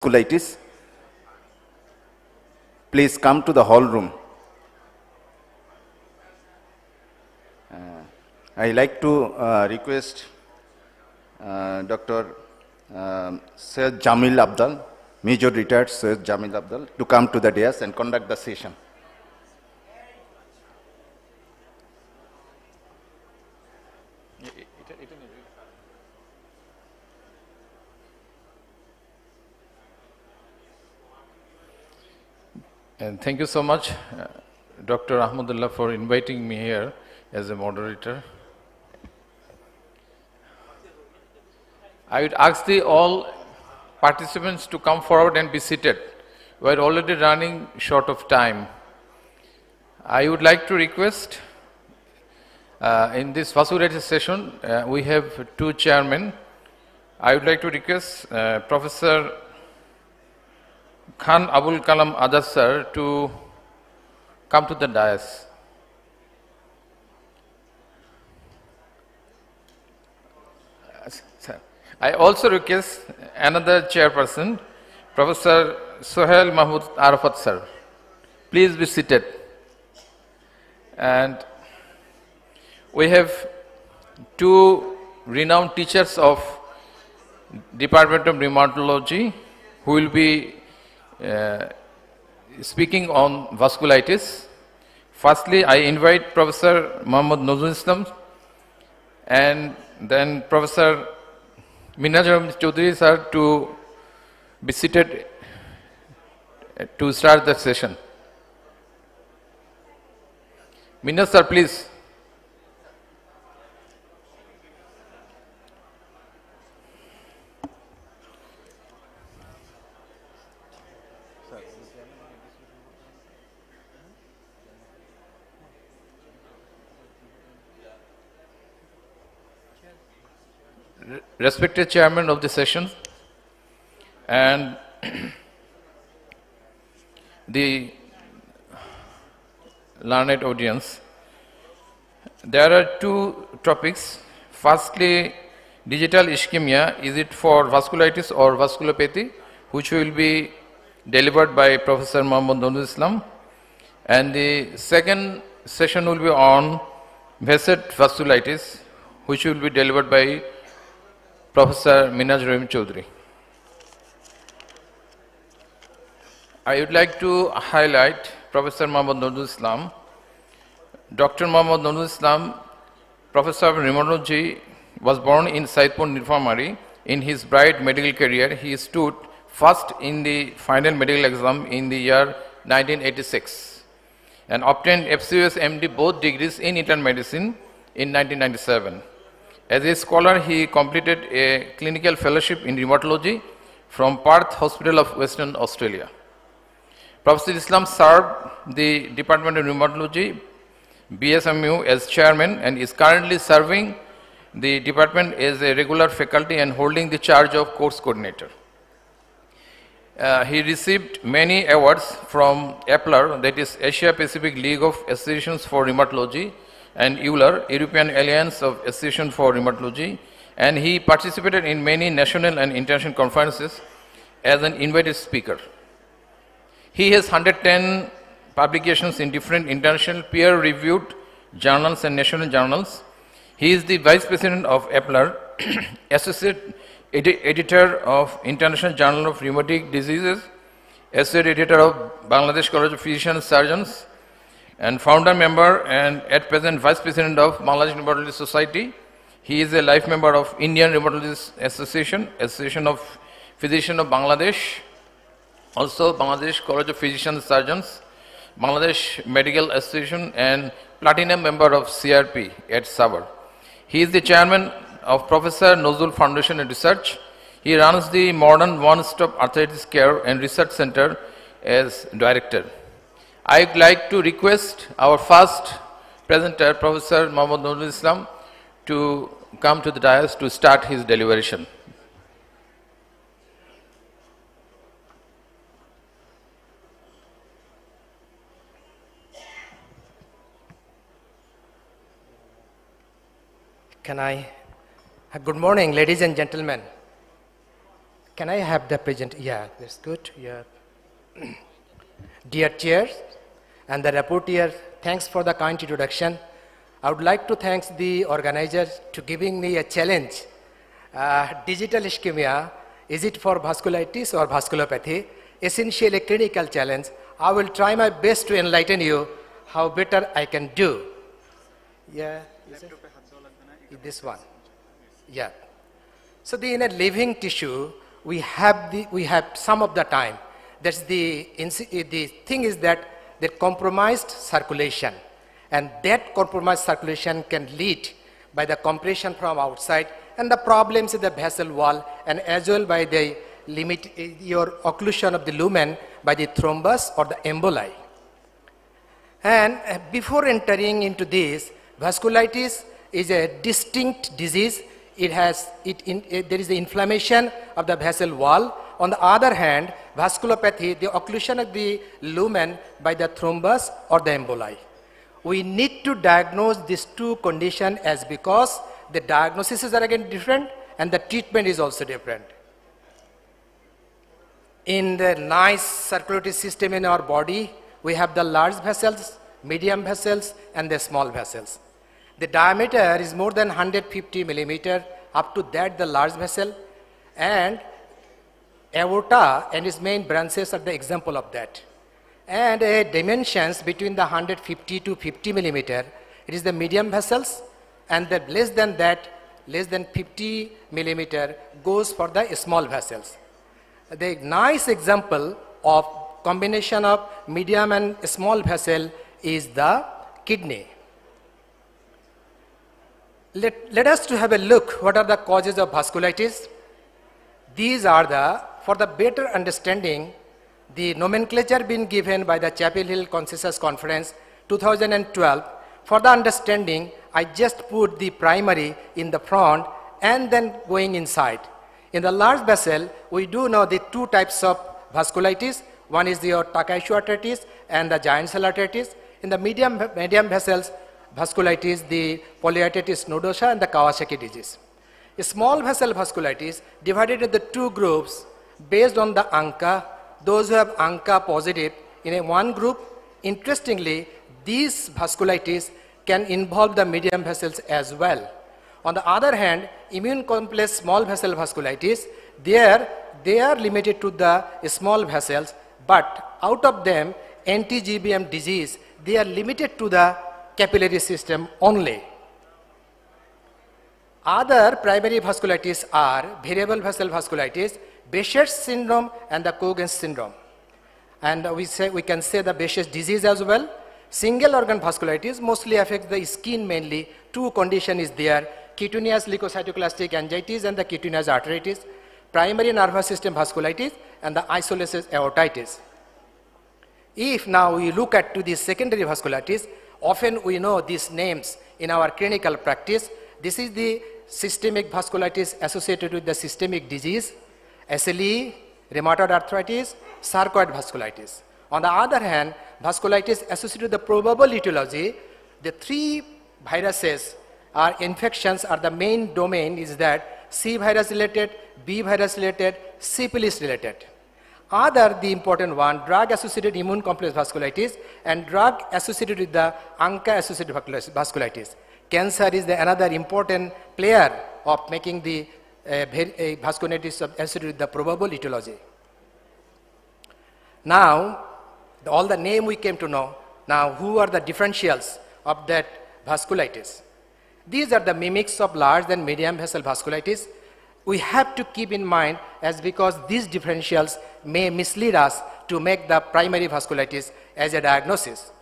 vasculitis, please come to the hall room. I like to request Dr. Syed Jamil Abdal, Major Retired Syed Jamil Abdal, to come to the dais and conduct the session. And thank you so much, Dr. Ahmadullah, for inviting me here as a moderator. I would ask all participants to come forward and be seated. We are already running short of time. I would like to request, in this vasculitis session, we have two chairmen. I would like to request Professor Khan Abul Kalam Azad sir to come to the dais. I also request another chairperson, Professor Sohail Mahmood Arafat sir. Please be seated. And we have two renowned teachers of Department of Rheumatology who will be speaking on vasculitis. Firstly, I invite Professor Muhammad Nazrul Islam and then Professor Minhaj Chaudhary sir to be seated to start the session. Minhaj sir, please. Respected chairman of the session and the learned audience, there are two topics. Firstly, digital ischemia, is it for vasculitis or vasculopathy, which will be delivered by Professor Muhammad Nazrul Islam, and the second session will be on Veset vasculitis, which will be delivered by Professor Minhaj Chaudhary. I would like to highlight Professor Muhammad Nazrul Islam. Dr. Muhammad Nazrul Islam, Professor of Rheumatology, was born in Saidpur Nifamari. In his bright medical career, he stood first in the final medical exam in the year 1986 and obtained FCUS MD both degrees in internal medicine in 1997. As a scholar, he completed a clinical fellowship in rheumatology from Perth Hospital of Western Australia. Professor Islam served the Department of Rheumatology, BSMU, as chairman and is currently serving the department as a regular faculty and holding the charge of course coordinator. He received many awards from APLAR, that is Asia Pacific League of Associations for Rheumatology, and EULAR, European Alliance of Association for Rheumatology, and he participated in many national and international conferences as an invited speaker. He has 110 publications in different international peer-reviewed journals and national journals. He is the Vice President of APLAR, Associate Editor of International Journal of Rheumatic Diseases, Associate Editor of Bangladesh College of Physicians and Surgeons, and founder member and at present Vice President of Bangladesh Rheumatology Society. He is a life member of Indian Rheumatologists Association, Association of Physicians of Bangladesh, also Bangladesh College of Physicians and Surgeons, Bangladesh Medical Association, and Platinum member of CRP at Sabar. He is the chairman of Professor Nazrul Foundation and Research. He runs the Modern One-Stop Arthritis Care and Research Center as director. I would like to request our first presenter, Professor Muhammad Nazrul Islam, to come to the dais to start his deliberation. Good morning, ladies and gentlemen. Can I have the present? Yeah, that's good. Yeah. Dear Chair and the rapporteur, thanks for the kind introduction. I would like to thank the organizers to giving me a challenge. Digital ischemia, is it for vasculitis or vasculopathy? Essentially a clinical challenge. I will try my best to enlighten you how better I can do. Yeah, this one. Yeah. So in a living tissue, we have some of the time. That's the thing is that the compromised circulation, and that compromised circulation can lead by the compression from outside and the problems in the vessel wall, and as well by the your occlusion of the lumen by the thrombus or the emboli. And before entering into this, vasculitis is a distinct disease. There is the inflammation of the vessel wall. On the other hand, vasculopathy, the occlusion of the lumen by the thrombus or the emboli. We need to diagnose these two conditions as because the diagnoses are again different and the treatment is also different. In the nice circulatory system in our body, we have the large vessels, medium vessels, and the small vessels. The diameter is more than 150 millimeter, up to that the large vessel, and aorta and its main branches are the example of that. And dimensions between the 150 to 50 millimeter, it is the medium vessels, and the less than that, less than 50 millimeter goes for the small vessels. The nice example of combination of medium and small vessel is the kidney. Let us to have a look what are the causes of vasculitis. These are for the better understanding, the nomenclature been given by the Chapel Hill Consensus Conference 2012. For the understanding, I just put the primary in the front and then going inside. In the large vessel, we do know the two types of vasculitis. One is the Takaishi arteritis and the giant cell arteritis. In the medium vessels, vasculitis, the polyarteritis nodosa and the Kawasaki disease. A small vessel vasculitis divided into two groups based on the ANCA. Those who have ANCA positive in one group. Interestingly, these vasculitis can involve the medium vessels as well. On the other hand, immune complex small vessel vasculitis, they are limited to the small vessels, but out of them, anti-GBM disease, they are limited to the capillary system only. Other primary vasculitis are variable vessel vasculitis, Behçet's syndrome and the Cogan's syndrome. And we can say the Behçet's disease as well. Single organ vasculitis mostly affects the skin mainly. Two conditions is there, cutaneous leukocytoclastic angiitis and the cutaneous arteritis, primary nervous system vasculitis and the isolated aortitis. If now we look at to the secondary vasculitis, often we know these names in our clinical practice. This is the systemic vasculitis associated with the systemic disease, SLE, rheumatoid arthritis, sarcoid vasculitis. On the other hand, vasculitis associated with the probable etiology, the three viruses or infections are the main domain is that C virus related, B virus related, syphilis related. Other the important one, drug associated immune complex vasculitis and drug associated with the ANCA associated vasculitis. Cancer is another important player of making the vasculitis associated with the probable etiology. Now, all the name we came to know. Now, who are the differentials of that vasculitis? These are the mimics of large and medium vessel vasculitis. We have to keep in mind as because these differentials may mislead us to make the primary vasculitis as a diagnosis.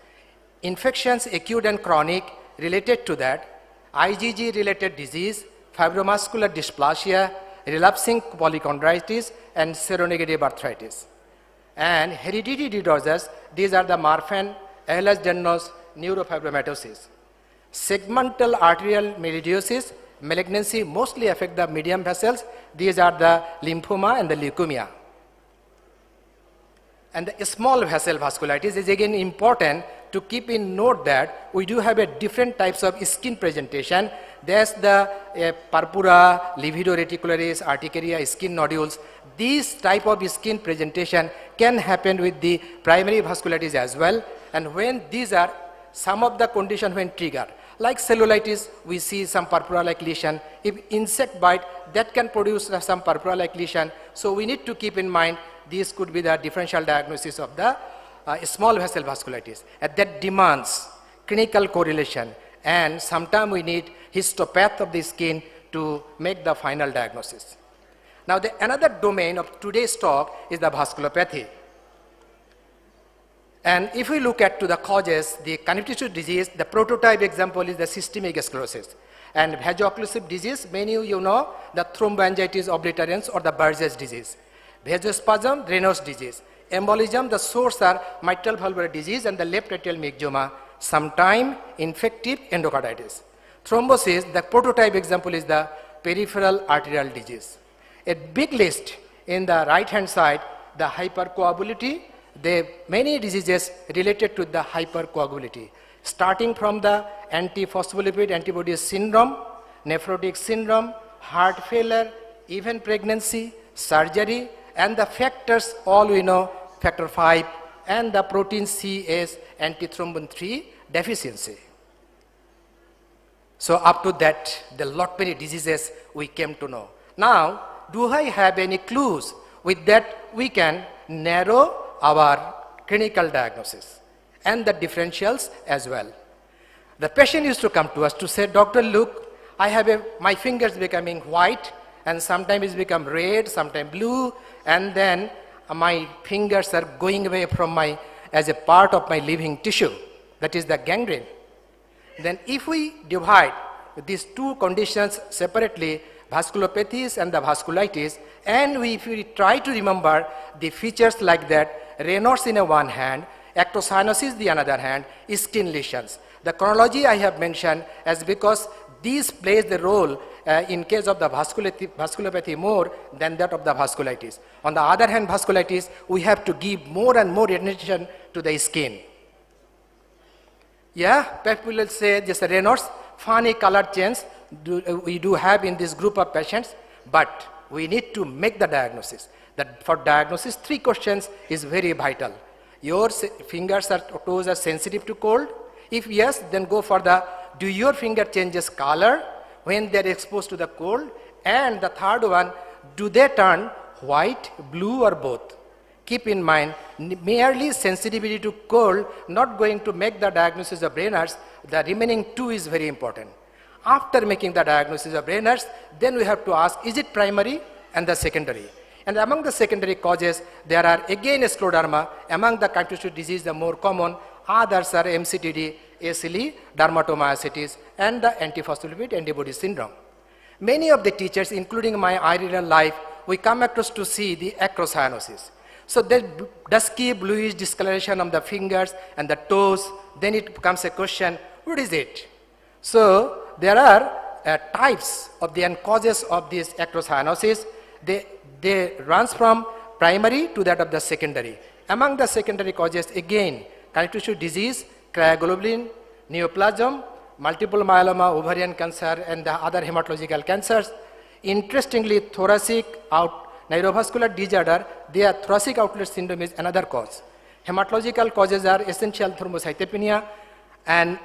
Infections, acute and chronic, related to that, IgG related disease, fibromuscular dysplasia, relapsing polychondritis, and seronegative arthritis. And hereditary disorders, these are the Marfan, Ehlers-Danlos, neurofibromatosis. Segmental arterial meridiosis, malignancy mostly affect the medium vessels. These are the lymphoma and the leukemia. And the small vessel vasculitis is again important to keep in note that we do have a different types of skin presentation. There's the purpura, livido reticularis, urticaria, skin nodules. These type of skin presentation can happen with the primary vasculitis as well. And when these are some of the conditions when triggered, like cellulitis, we see some purpura-like lesion. If insect bite, that can produce some purpura-like lesion. So we need to keep in mind these could be the differential diagnosis of the small vessel vasculitis. And that demands clinical correlation, and sometimes we need histopath of the skin to make the final diagnosis. Now, another domain of today's talk is the vasculopathy. And if we look at to the causes, the connective tissue disease, the prototype example is the systemic sclerosis. And vaso-occlusive disease, many of you know, the thromboangiitis obliterans or the Burgess disease. Vasospasm, Raynaud's disease. Embolism, the source are mitral valvular disease and the left atrial myxoma, sometime infective endocarditis. Thrombosis, the prototype example is the peripheral arterial disease. A big list in the right hand side, the hypercoagulability, many diseases related to the hypercoagulability, starting from the antiphospholipid antibodies syndrome, nephrotic syndrome, heart failure, even pregnancy, surgery, and the factors all we know, factor 5, and the protein Cs antithrombin 3 deficiency. So up to that, there are lot many diseases we came to know. Now, do I have any clues? With that, we can narrow our clinical diagnosis and the differentials as well. The patient used to come to us to say, Doctor, look, I have my fingers becoming white, and sometimes it's become red, sometimes blue, and then my fingers are going away from as a part of my living tissue, that is the gangrene. Then if we divide these two conditions separately, vasculopathies and the vasculitis, and if we try to remember the features like that, Raynaud's in a one hand, ectocyanosis the another hand, skin lesions. The chronology I have mentioned as because these plays the role in case of the vasculopathy more than that of the vasculitis. On the other hand, vasculitis, we have to give more and more attention to the skin. Yeah, people will say just Raynaud's, funny color change we do have in this group of patients, but we need to make the diagnosis. For diagnosis, 3 questions is very vital. Your fingers or toes are sensitive to cold? If yes, then go for do your finger changes color when they are exposed to the cold? And the third one, do they turn white, blue, or both? Keep in mind, merely sensitivity to cold not going to make the diagnosis of Raynaud's. The remaining 2 is very important. After making the diagnosis of Raynaud's, then we have to ask, is it primary and the secondary? And among the secondary causes, there are again scleroderma. Among the connective tissue disease, the more common, others are MCTD, ACLE, dermatomyositis, and the antiphospholipid antibody syndrome. Many of the teachers, including my real life, we come across to see the acrocyanosis. So the dusky bluish discoloration of the fingers and the toes, then it becomes a question, what is it? So there are types of the causes of this acrocyanosis. They runs from primary to that of the secondary. Among the secondary causes, again, connective tissue disease, cryoglobulin, neoplasm, multiple myeloma, ovarian cancer, and the other hematological cancers. Interestingly, thoracic neurovascular disorder, their thoracic outlet syndrome is another cause. Hematological causes are essential thrombocytopenia, and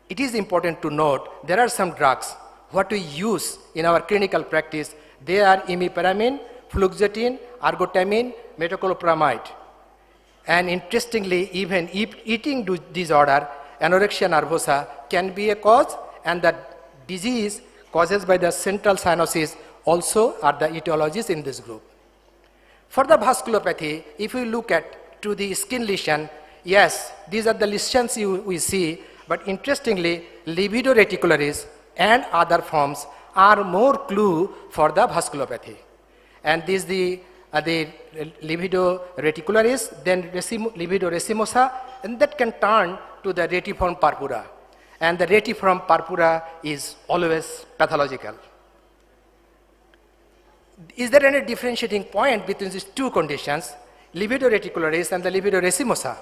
it is important to note there are some drugs what we use in our clinical practice. They are imipramine, fluoxetine, ergotamine, metoclopramide. And interestingly, even eating disorder, anorexia nervosa can be a cause, and the disease causes by the central cyanosis also are the etiologies in this group. For the vasculopathy, if we look at to the skin lesion, yes, these are the lesions we see, but interestingly, livido reticularis and other forms are more clue for the vasculopathy. And this the livido reticularis, then livido racemosa, and that can turn to the retiform purpura. And the retiform purpura is always pathological. Is there any differentiating point between these 2 conditions, livido reticularis and the livido racemosa?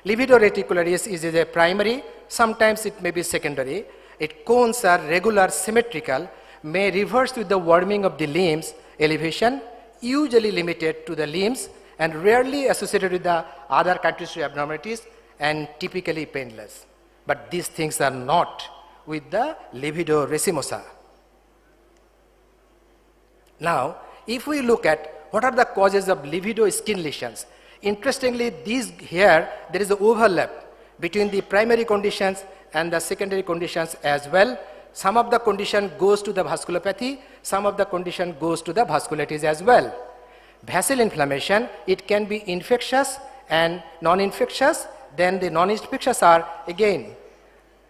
Livido reticularis is a primary, sometimes it may be secondary, Its cones are regular, symmetrical, may reverse with the warming of the limbs, elevation, usually limited to the limbs and rarely associated with the other constitutive abnormalities and typically painless. But these things are not with the libido racemosa. Now, if we look at what are the causes of libido skin lesions, interestingly, here there is an overlap between the primary conditions and the secondary conditions as well. Some of the condition goes to the vasculopathy, some of the condition goes to the vasculitis as well. Vessel inflammation, it can be infectious and non-infectious. Then the non-infectious are again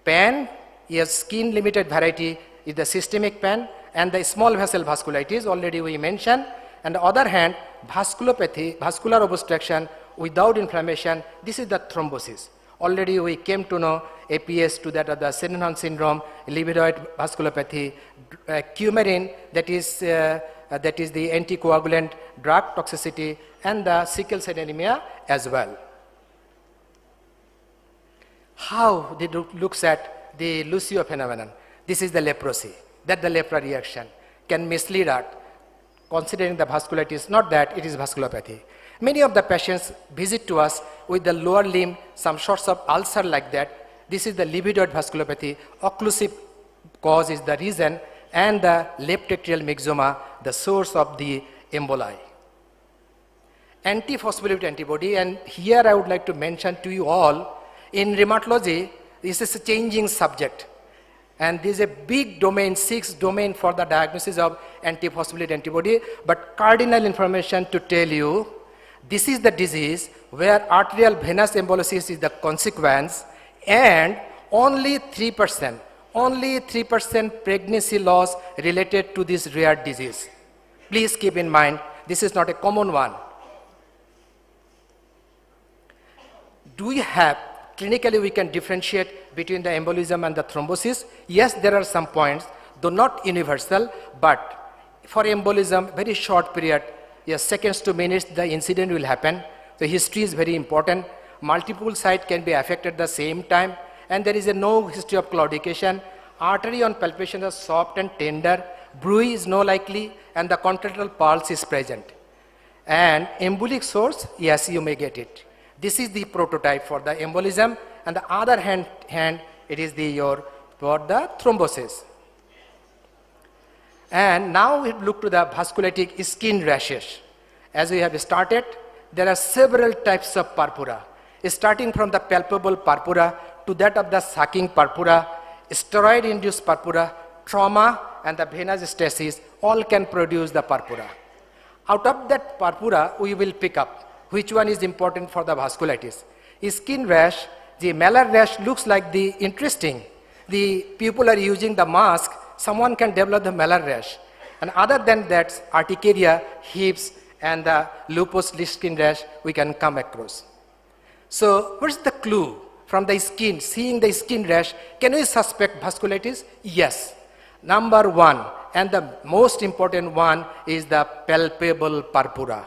PAN, yes, skin limited variety is the systemic PAN, and the small vessel vasculitis already we mentioned. On the other hand, vasculopathy, vascular obstruction without inflammation, this is the thrombosis. Already we came to know APS to that of the Sydenham syndrome, libidoid vasculopathy, coumarin, that is the anticoagulant drug toxicity, and the sickle cell anemia as well. How it looks at the Lucio phenomenon. This is the leprosy, that the lepra reaction can mislead us, considering the vasculitis, not that it is vasculopathy. Many of the patients visit to us with the lower limb, some sorts of ulcer like that. This is the libidoid vasculopathy. Occlusive cause is the reason, and the left atrial myxoma, the source of the emboli. Antiphospholipid antibody, and here I would like to mention to you all, in rheumatology, this is a changing subject. And this is a big domain, 6 domain for the diagnosis of antiphospholipid antibody, but cardinal information to tell you, this is the disease where arterial venous embolysis is the consequence, and only 3% pregnancy loss related to this rare disease. Please keep in mind, this is not a common one. Do we have, clinically we can differentiate between the embolism and the thrombosis? Yes, there are some points, though not universal, but for embolism, very short period, yes, seconds to minutes, the incident will happen. The history is very important. Multiple sites can be affected at the same time, and there is no history of claudication. Artery on palpation is soft and tender. Bruit is no likely, and the contralateral pulse is present. And embolic source, yes, you may get it. This is the prototype for the embolism, and the other hand it is for the thrombosis. And now we look to the vasculitic skin rashes. As we have started, there are several types of purpura, starting from the palpable purpura to that of the sucking purpura, steroid-induced purpura, trauma, and the venous stasis, all can produce the purpura. Out of that purpura, we will pick up which one is important for the vasculitis. Skin rash, the malar rash looks like the interesting. The people are using the mask, someone can develop the malar rash. And other than that, urticaria, hips, and the lupus skin rash we can come across. So what's the clue from the skin, seeing the skin rash, can we suspect vasculitis? Yes. Number one, and the most important one, is the palpable purpura.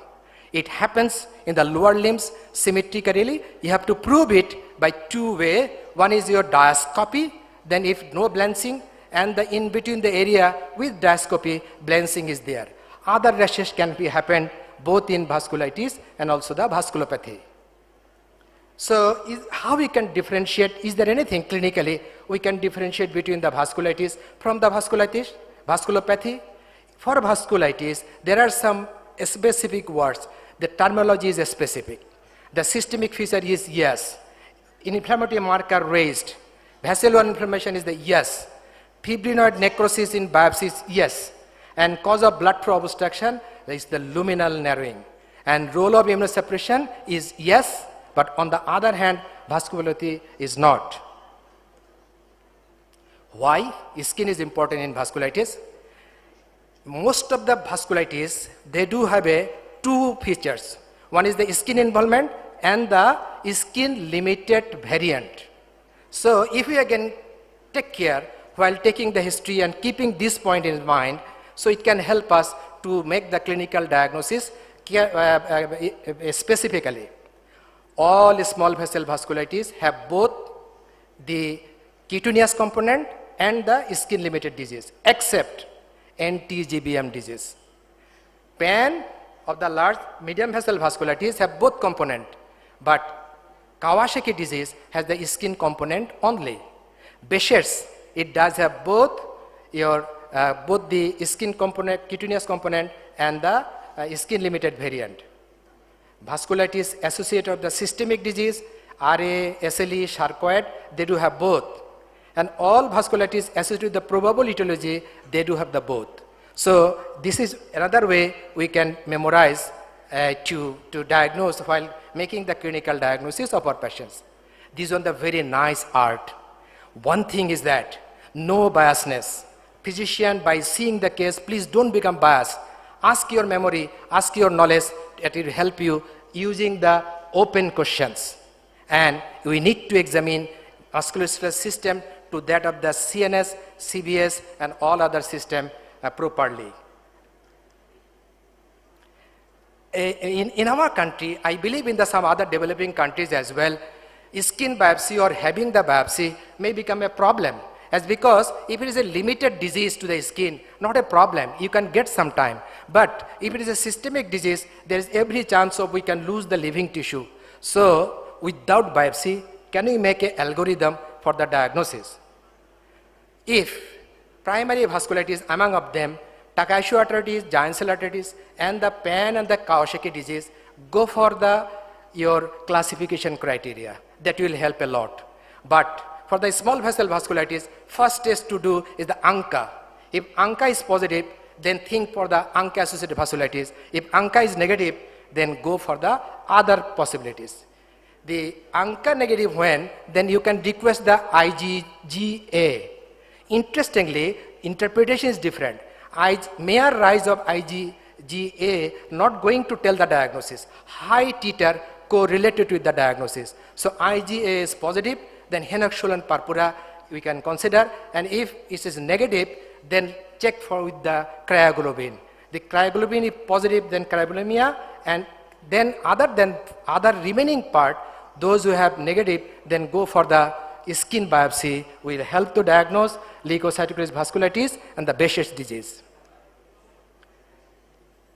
It happens in the lower limbs symmetrically. You have to prove it by 2 ways. One is your diascopy, then if no blanching, and the in between the area with diascopy, blanching is there. Other rashes can be happened both in vasculitis and also the vasculopathy. So how we can differentiate, is there anything clinically we can differentiate between the vasculitis from the vasculopathy? For vasculitis, there are some specific words. The terminology is specific. The systemic feature is yes. Inflammatory marker raised. Vessel inflammation is the yes. Fibrinoid necrosis in biopsies, yes. And cause of blood flow obstruction is the luminal narrowing. And role of immunosuppression is yes, but on the other hand, vasculopathy is not. Why? Skin is important in vasculitis. Most of the vasculitis, they do have two features. One is the skin involvement and the skin limited variant. So if we again take care while taking the history and keeping this point in mind, so it can help us to make the clinical diagnosis specifically. All small vessel vasculitis have both the cutaneous component and the skin limited disease, except anti-GBM disease. PAN of the large medium vessel vasculitis have both component, but Kawasaki disease has the skin component only. Behçet's, it does have both the skin component, cutaneous component, and the skin limited variant. Vasculitis associated with the systemic disease, RA, SLE, sarcoid, they do have both. And all vasculitis associated with the probable etiology, they do have the both. So this is another way we can memorize to diagnose while making the clinical diagnosis of our patients. This is the very nice art. One thing is that no biasness. Physician, by seeing the case, please don't become biased. Ask your memory, ask your knowledge, it will help you using the open questions. And we need to examine musculoskeletal system to that of the CNS, CVS, and all other system properly. In our country, I believe in some other developing countries as well, skin biopsy or having the biopsy may become a problem. As because if it is a limited disease to the skin, not a problem, you can get some time. But if it is a systemic disease, there is every chance of we can lose the living tissue. So without biopsy, can we make an algorithm for the diagnosis? If primary vasculitis, among of them, Takahashi arteritis, giant cell arteritis, and the PAN and the Kawasaki disease, go for your classification criteria. That will help a lot. But for the small vessel vasculitis, first test to do is the ANCA. If ANCA is positive, then think for the ANCA-associated vasculitis. If ANCA is negative, then go for the other possibilities. The ANCA negative when, then you can request the IgGA. Interestingly, interpretation is different. Mere rise of IgGA not going to tell the diagnosis. High titer correlated with the diagnosis. So IgA is positive, then Henoch-Schulin purpura we can consider, and if it is negative, then check for with the cryoglobin. The cryoglobin is positive, then cryobulimia, and then other remaining part, those who have negative, then go for the skin biopsy, will help to diagnose leukocytosis vasculitis and the Behçet's disease.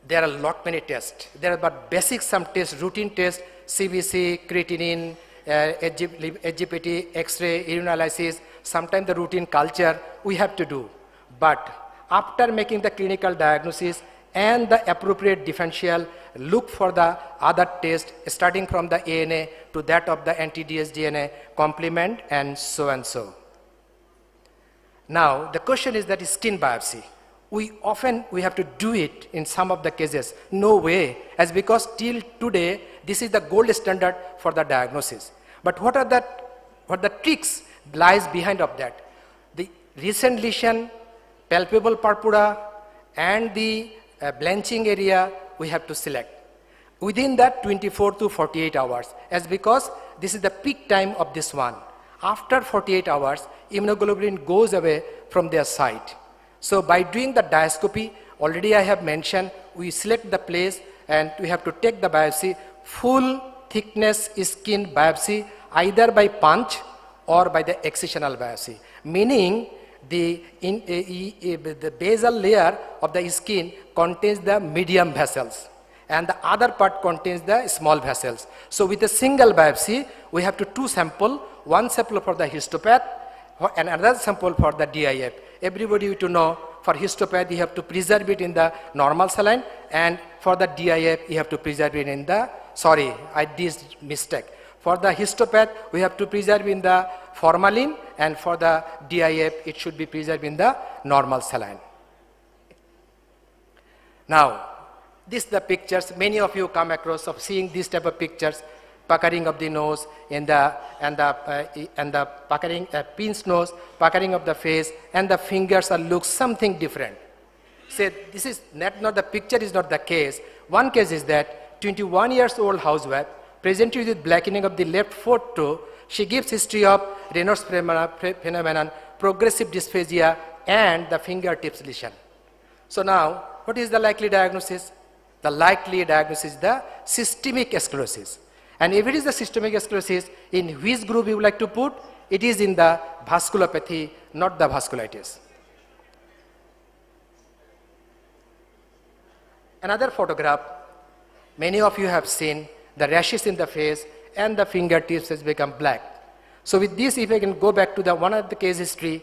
There are many tests. There are but basic some tests, routine tests, CBC, creatinine, HGPT, X-ray, urinalysis, sometimes the routine culture we have to do. But after making the clinical diagnosis and the appropriate differential, look for the other test starting from the ANA to that of the anti-dsDNA complement and so and so. Now the question is that skin biopsy. We have to do it in some of the cases. No way, as because till today this is the gold standard for the diagnosis. But what the tricks lies behind of that? The recent lesion, palpable purpura, and the blanching area we have to select. Within that 24 to 48 hours, as because this is the peak time of this one. After 48 hours, immunoglobulin goes away from their site. So by doing the diascopy, already I have mentioned, we select the place and we have to take the biopsy, full thickness skin biopsy, either by punch or by the excisional biopsy. Meaning the basal layer of the skin contains the medium vessels and the other part contains the small vessels. So with a single biopsy, we have to two sample, one sample for the histopath and another sample for the DIF. Everybody need to know, for histopath you have to preserve it in the normal saline, and for the DIF you have to preserve it in the, sorry, I did mistake. For the histopath we have to preserve in the formalin, and for the DIF it should be preserved in the normal saline. Now, these the pictures, many of you come across of seeing these type of pictures, puckering of the nose and the puckering pin's nose, puckering of the face, and the fingers look something different. Say this is not the picture is not the case. One case is that 21 years old housewife presented with blackening of the left foot-toe. She gives history of Raynaud's phenomenon, progressive dysphagia, and the fingertips lesion. So now, what is the likely diagnosis? The likely diagnosis is the systemic sclerosis. And if it is the systemic sclerosis, in which group you would like to put? it is in the vasculopathy, not the vasculitis. Another photograph, many of you have seen the rashes in the face and the fingertips has become black. So with this, if I can go back to the one of the case history,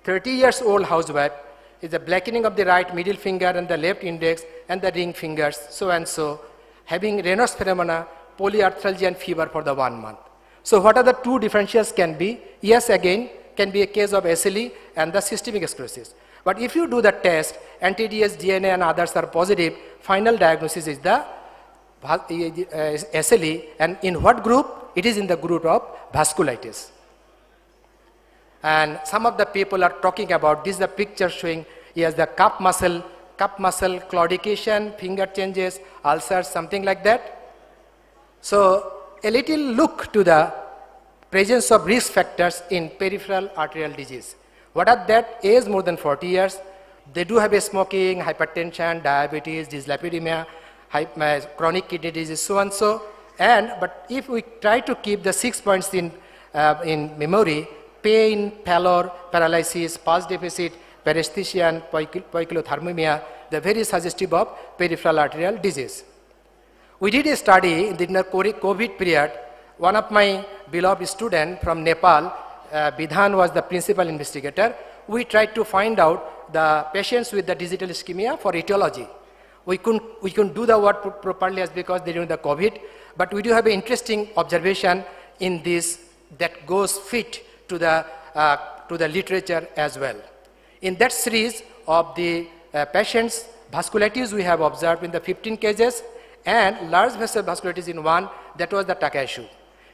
30 years old housewife is the blackening of the right middle finger and the left index and the ring fingers, so and so, having Raynaud's phenomena, polyarthralgia and fever for the 1 month. So what are the two differentials can be? Yes, again, can be a case of SLE and the systemic sclerosis. But if you do the test, anti-DS, DNA and others are positive, final diagnosis is the SLE, and in what group? It is in the group of vasculitis. And some of the people are talking about, this is the picture showing, yes, the cup muscle claudication, finger changes, ulcers, something like that. So a little look to the presence of risk factors in peripheral arterial disease. What are that? Age more than 40 years. They do have a smoking, hypertension, diabetes, dyslipidemia, chronic kidney disease, so and so. But if we try to keep the 6 points in memory, pain, pallor, paralysis, pulse deficit, paresthesia and poikilothermia, the very suggestive of peripheral arterial disease. We did a study in the COVID period. One of my beloved students from Nepal, Bidhan was the principal investigator. We tried to find out the patients with the digital ischemia for etiology. We couldn't do the work properly as because they during the COVID, but we do have an interesting observation in this that goes fit to the literature as well. In that series of the patients, vasculitis we have observed in the 15 cases and large vessel vasculitis in 1, that was the Dhaka issue.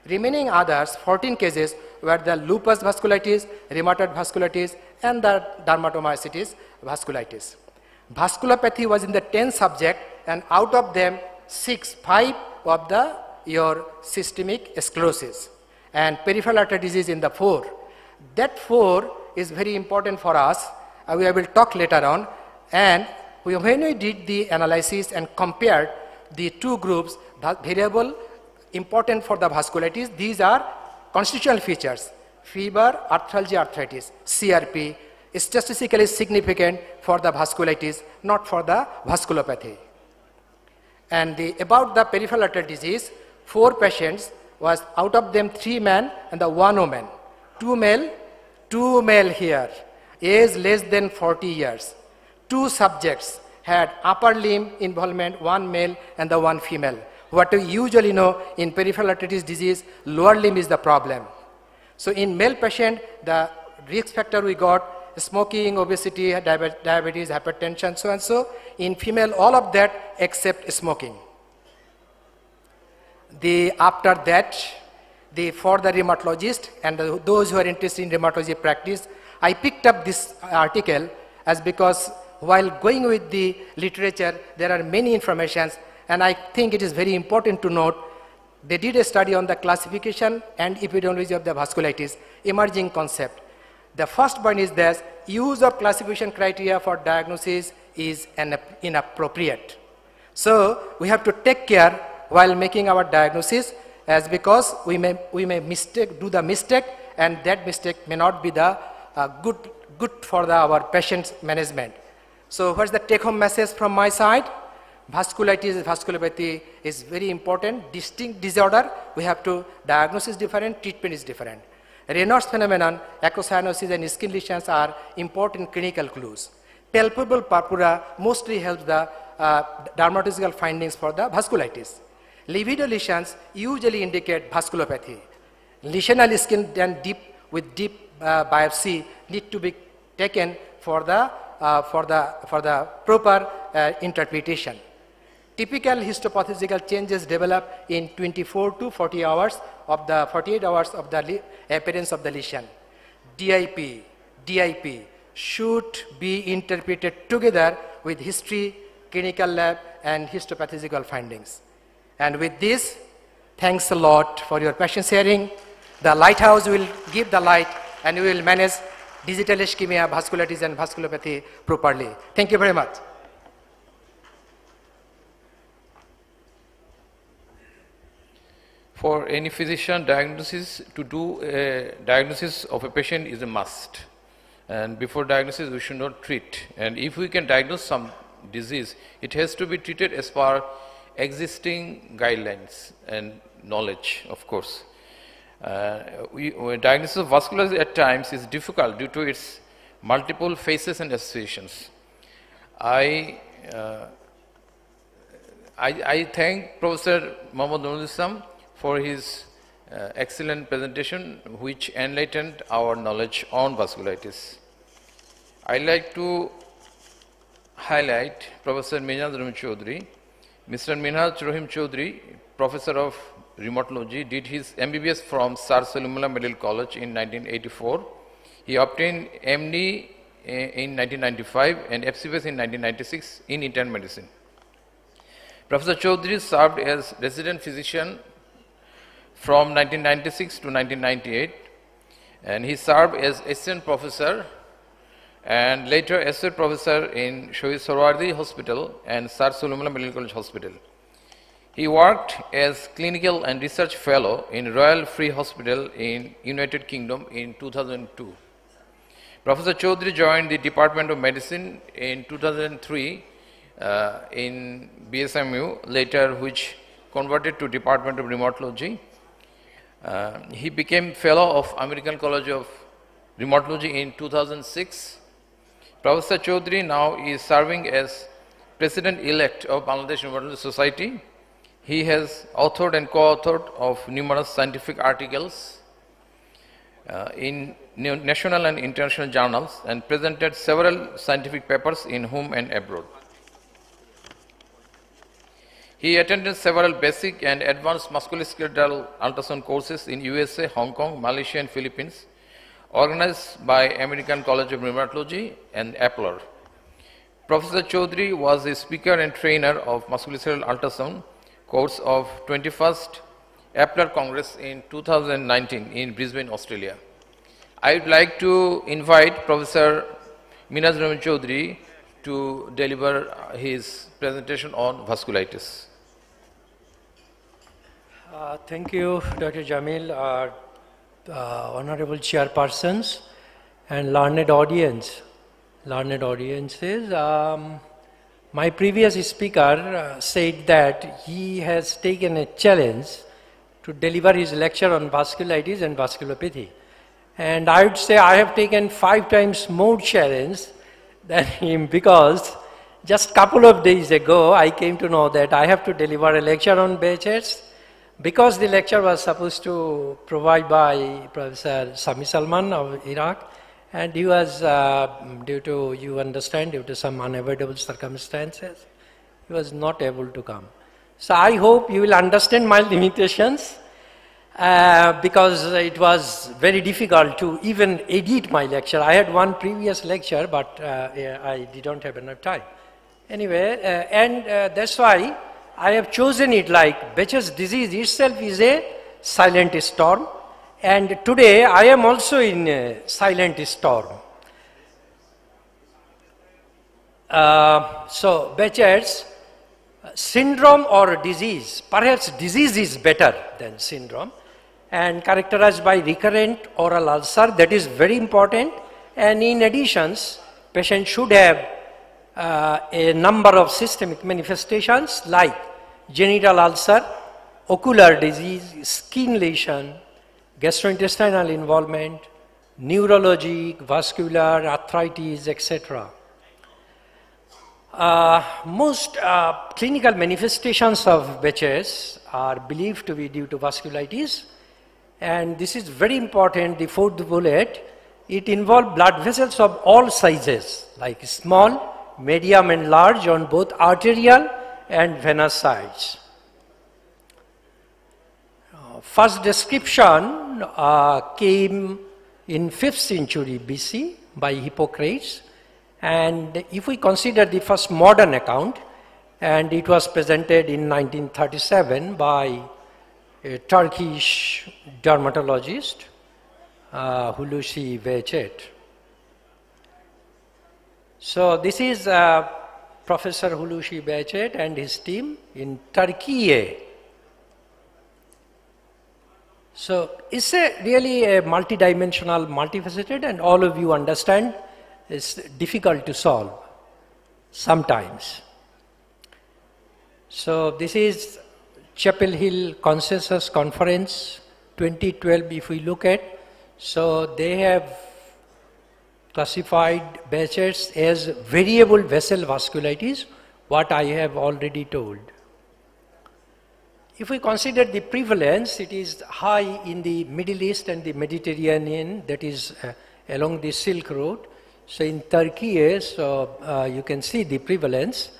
Remaining others, 14 cases, were the lupus vasculitis, rheumatoid vasculitis, and the dermatomyositis vasculitis. Vasculopathy was in the 10 subject, and out of them, 5 of your systemic sclerosis, and peripheral artery disease in the 4. That 4 is very important for us. We will talk later on. And when we did the analysis and compared the two groups, the variable important for the vasculitis, these are constitutional features: fever, arthralgia, arthritis, CRP, is statistically significant for the vasculitis, not for the vasculopathy. And about the peripheral artery disease, 4 patients was out of them 3 men and the 1 woman. 2 male here, age less than 40 years. 2 subjects had upper limb involvement, 1 male and the 1 female. What we usually know in peripheral artery disease, lower limb is the problem. So in male patient, the risk factor we got, smoking, obesity, diabetes, hypertension, so and so. In female, all of that except smoking. After that, for the rheumatologist and those who are interested in rheumatology practice, I picked up this article as because while going with the literature, there are many informations, and I think it is very important to note, they did a study on the classification and epidemiology of the vasculitis, emerging concept. The first point is that use of classification criteria for diagnosis is inappropriate. So we have to take care while making our diagnosis, as because we may do the mistake, and that mistake may not be the good for our patient's management. So what's the take-home message from my side? Vasculitis, vasculopathy is very important, distinct disorder. We have to diagnose is different, treatment is different. Raynaud's phenomenon, echocyanosis and skin lesions are important clinical clues. Palpable purpura mostly helps the dermatological findings for the vasculitis. Livedo lesions usually indicate vasculopathy. Lesional skin done with deep biopsy need to be taken for the proper interpretation. Typical histopathical changes develop in 24 to 48 hours of the appearance of the lesion. DIP should be interpreted together with history, clinical lab, and histopathical findings. And with this, thanks a lot for your patient sharing. The lighthouse will give the light, and we will manage digital ischemia, vasculitis, and vasculopathy properly. Thank you very much. For any physician, diagnosis to do a diagnosis of a patient is a must. And before diagnosis, we should not treat. And if we can diagnose some disease, it has to be treated as per existing guidelines and knowledge, of course. Diagnosis of vasculitis at times is difficult due to its multiple phases and associations. I thank Professor Mohammad Nurul Islam for his excellent presentation, which enlightened our knowledge on vasculitis. I'd like to highlight Professor Minhaj Rahim Chaudhary. Mr. Minhaj Rahim Chaudhary, Professor of Rheumatology, did his MBBS from Sir Salimullah Medical College in 1984. He obtained MD in 1995 and FCPS in 1996 in internal medicine. Professor Chaudhary served as resident physician from 1996 to 1998, and he served as assistant professor and later associate professor in Shohid Sohrawardi Hospital and Sir Salimullah Medical College Hospital. He worked as clinical and research fellow in Royal Free Hospital in United Kingdom in 2002. Professor Chaudhary joined the Department of Medicine in 2003 in BSMU, later which converted to Department of Rheumatology. He became fellow of American College of Rheumatology in 2006. Professor Chaudhary now is serving as President-elect of Bangladesh Rheumatology Society. He has authored and co-authored of numerous scientific articles in national and international journals and presented several scientific papers in home and abroad. He attended several basic and advanced musculoskeletal ultrasound courses in USA, Hong Kong, Malaysia and Philippines, organized by American College of Rheumatology and APLR. Professor Chaudhary was a speaker and trainer of musculoskeletal ultrasound course of 21st APLR Congress in 2019 in Brisbane, Australia. I would like to invite Professor Minhaj Rahim Chaudhary to deliver his presentation on vasculitis. Thank you, Dr. Jamil, honorable chairpersons and learned audiences. My previous speaker said that he has taken a challenge to deliver his lecture on vasculitis and vasculopathy. And I would say I have taken 5 times more challenge than him, because just a couple of days ago I came to know that I have to deliver a lecture on BHS, because the lecture was supposed to provide by Professor Sami Salman of Iraq, and he was, due to some unavoidable circumstances, he was not able to come. So I hope you will understand my limitations, because it was very difficult to even edit my lecture. I had one previous lecture, but I didn't have enough time. Anyway, that's why I have chosen it like Behçet's disease itself is a silent storm, and today I am also in a silent storm. So Behçet's syndrome or disease, perhaps disease is better than syndrome, and characterized by recurrent oral ulcer, that is very important. And in addition, patient should have a number of systemic manifestations like genital ulcer, ocular disease, skin lesion, gastrointestinal involvement, neurologic, vascular, arthritis, etc. Most clinical manifestations of Behçet's are believed to be due to vasculitis, and this is very important. The 4th bullet, it involves blood vessels of all sizes, like small, medium and large on both arterial and venous sides. First description came in 5th century BC by Hippocrates, and if we consider the first modern account, and it was presented in 1937 by a Turkish dermatologist, Hulusi Behçet. So this is Professor Hulusi Behçet and his team in Turkey. So it's really a multidimensional, multifaceted, and all of you understand it's difficult to solve sometimes. So this is Chapel Hill Consensus Conference 2012 if we look at. So they have classified Behçet's as variable vessel vasculitis, what I have already told. If we consider the prevalence, it is high in the Middle East and the Mediterranean, that is along the Silk Road. So in Turkey, you can see the prevalence,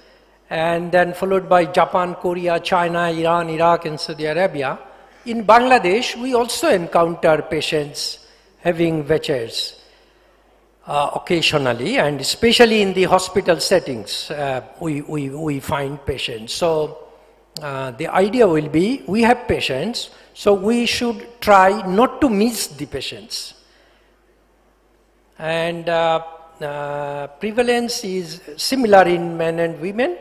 and then followed by Japan, Korea, China, Iran, Iraq, and Saudi Arabia. In Bangladesh, we also encounter patients having Behçet's occasionally, and especially in the hospital settings, we find patients. So the idea will be, we have patients, so we should try not to miss the patients. And prevalence is similar in men and women,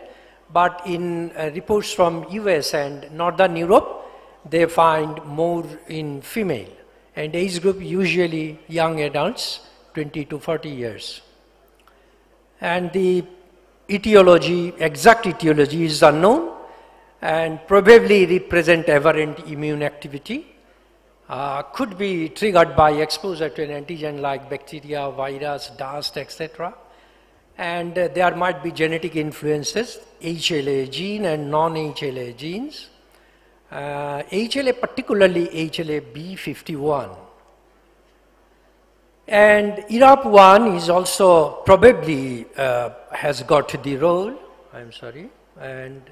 but in reports from US and Northern Europe, they find more in female. And age group usually young adults, 20 to 40 years. And the etiology, exact etiology is unknown and probably represent aberrant immune activity. Could be triggered by exposure to an antigen like bacteria, virus, dust, etc. And there might be genetic influences, HLA gene and non-HLA genes. HLA, particularly HLA-B51. And IRAP1 is also probably has got the role, I'm sorry, and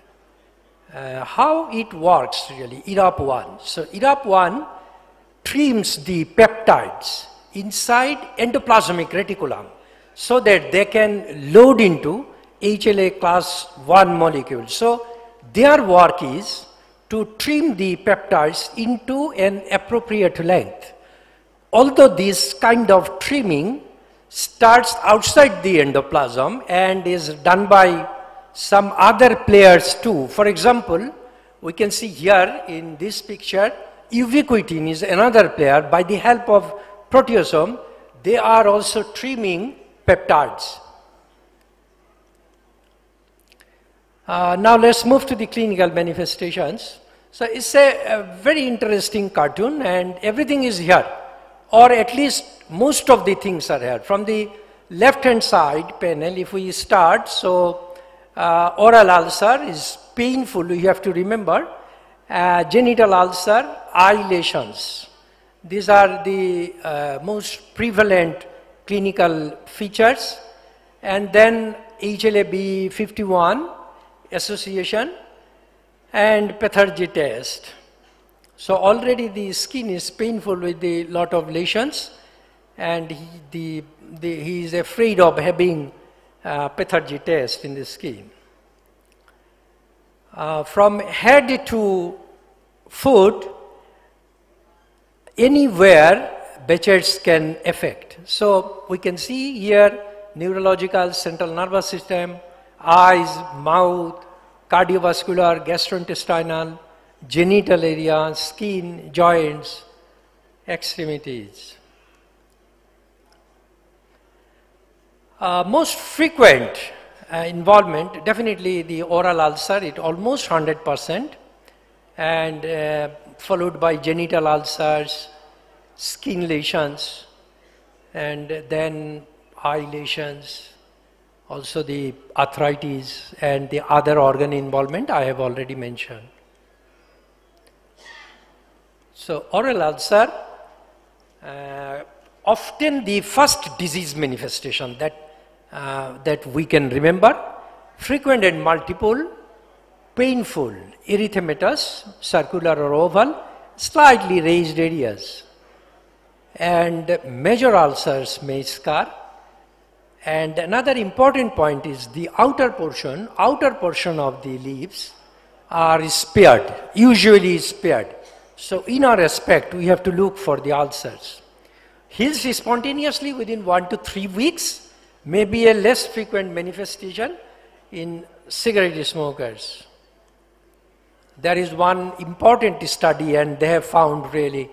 how it works really, IRAP1. So IRAP1 trims the peptides inside endoplasmic reticulum so that they can load into HLA class 1 molecules. So their work is to trim the peptides into an appropriate length. Although this kind of trimming starts outside the endoplasm and is done by some other players too. For example, we can see here in this picture, ubiquitin is another player. By the help of proteasome, they are also trimming peptides. Now let's move to the clinical manifestations. So it's a very interesting cartoon, and everything is here, or at least most of the things are here. From the left hand side panel, if we start, so oral ulcer is painful, you have to remember. Genital ulcer, eye lesions. These are the most prevalent clinical features. And then HLA-B51 association and pathology test. So already the skin is painful with a lot of lesions, and he is afraid of having pathology test in the skin. From head to foot, anywhere Behçet's can affect. So we can see here neurological, central nervous system, eyes, mouth, cardiovascular, gastrointestinal, genital area, skin, joints, extremities. Most frequent involvement, definitely the oral ulcer, it almost 100%, and followed by genital ulcers, skin lesions, and then eye lesions, also the arthritis and the other organ involvement I have already mentioned. So oral ulcer, often the first disease manifestation that we can remember, frequent and multiple, painful, erythematous, circular or oval, slightly raised areas. And major ulcers may scar. And another important point is the outer portion of the leaves are spared, usually spared. So in our aspect, we have to look for the ulcers. Heals spontaneously within 1 to 3 weeks, may be a less frequent manifestation in cigarette smokers. There is one important study, and they have found really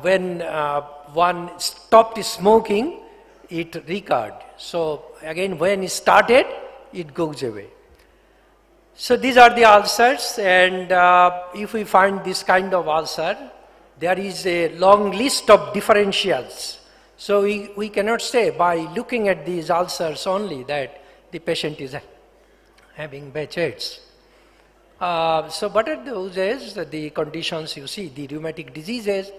when one stopped smoking, it recurred. So again, when it started, it goes away. So these are the ulcers, and if we find this kind of ulcer, there is a long list of differentials. So we cannot say by looking at these ulcers only that the patient is having Behçet's. So what are those as the conditions you see? The rheumatic diseases,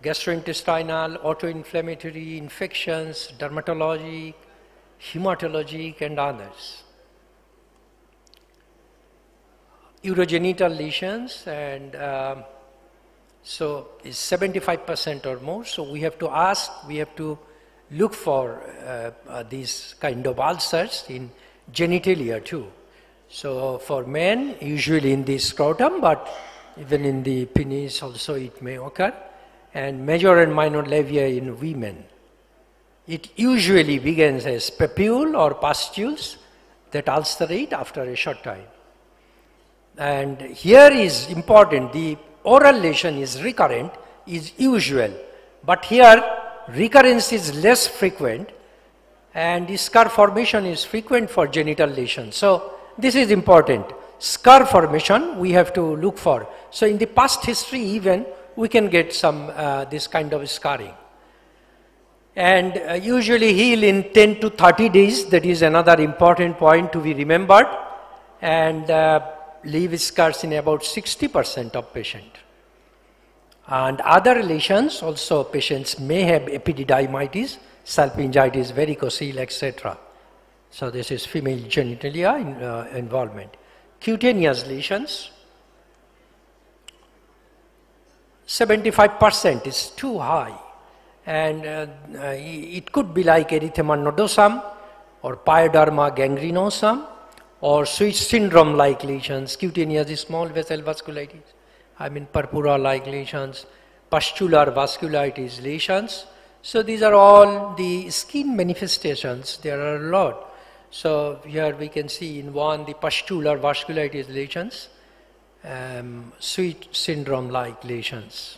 gastrointestinal, autoinflammatory infections, dermatologic, hematologic, and others. Urogenital lesions, and so is 75% or more. So we have to ask, we have to look for these kind of ulcers in genitalia too. So for men, usually in the scrotum, but even in the penis also it may occur, and major and minor labia in women. It usually begins as papule or pustules that ulcerate after a short time. And here is important, the oral lesion is recurrent, is usual, but here recurrence is less frequent and the scar formation is frequent for genital lesions. So this is important. Scar formation we have to look for. So in the past history even we can get some this kind of scarring. And usually heal in 10 to 30 days, that is another important point to be remembered, and leave scars in about 60% of patients. And other lesions also patients may have epididymitis, salpingitis, varicocele, etc. So this is female genitalia involvement. Cutaneous lesions, 75% is too high, and it could be like erythema nodosum or pyoderma gangrenosum or Switch syndrome-like lesions, cutaneous small vessel vasculitis, purpura-like lesions, pustular vasculitis lesions. So these are all the skin manifestations. There are a lot. So here we can see in one the pustular vasculitis lesions, Switch syndrome-like lesions.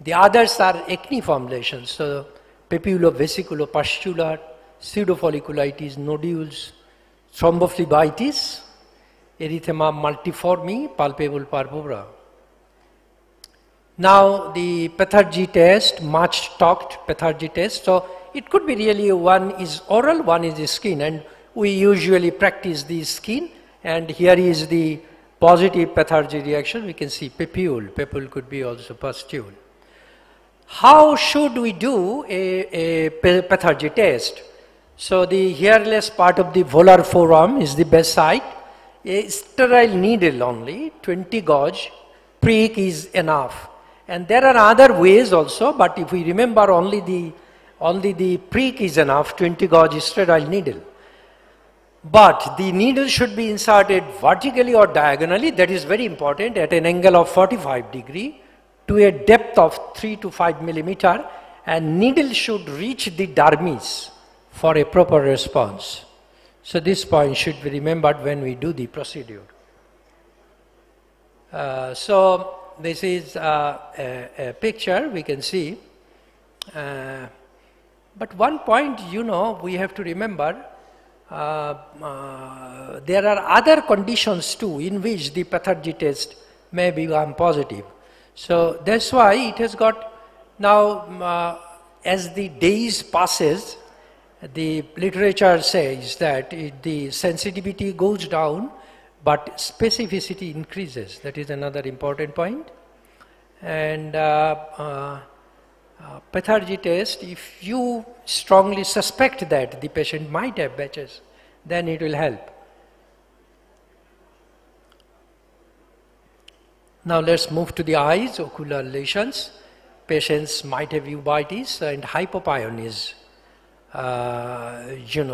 The others are acneiform lesions. So papulo-vesiculopustular, pseudofolliculitis, nodules, thrombophlebitis, erythema multiforme, palpable purpura. Now the pathargy test, much talked pathargy test. So it could be really one is oral, one is the skin, and we usually practice the skin, and here is the positive pathargy reaction. We can see papule. Papule could be also pustule. How should we do a pathargy test? So the hairless part of the volar forearm is the best site. A sterile needle only, 20 gauge, prick is enough. And there are other ways also, but if we remember only the prick is enough, 20 gauge sterile needle. But the needle should be inserted vertically or diagonally, that is very important, at an angle of 45 degree to a depth of 3 to 5 millimeter, and needle should reach the dermis for a proper response. So this point should be remembered when we do the procedure. So this is a picture we can see. But one point, we have to remember, there are other conditions too in which the pathargy test may become positive. So that's why it has got now, as the days passes, the literature says that the sensitivity goes down, but specificity increases. That is another important point. And pathargy test, if you strongly suspect that the patient might have Behçet's, then it will help. Now let's move to the eyes, ocular lesions. Patients might have uveitis, and hypopyon is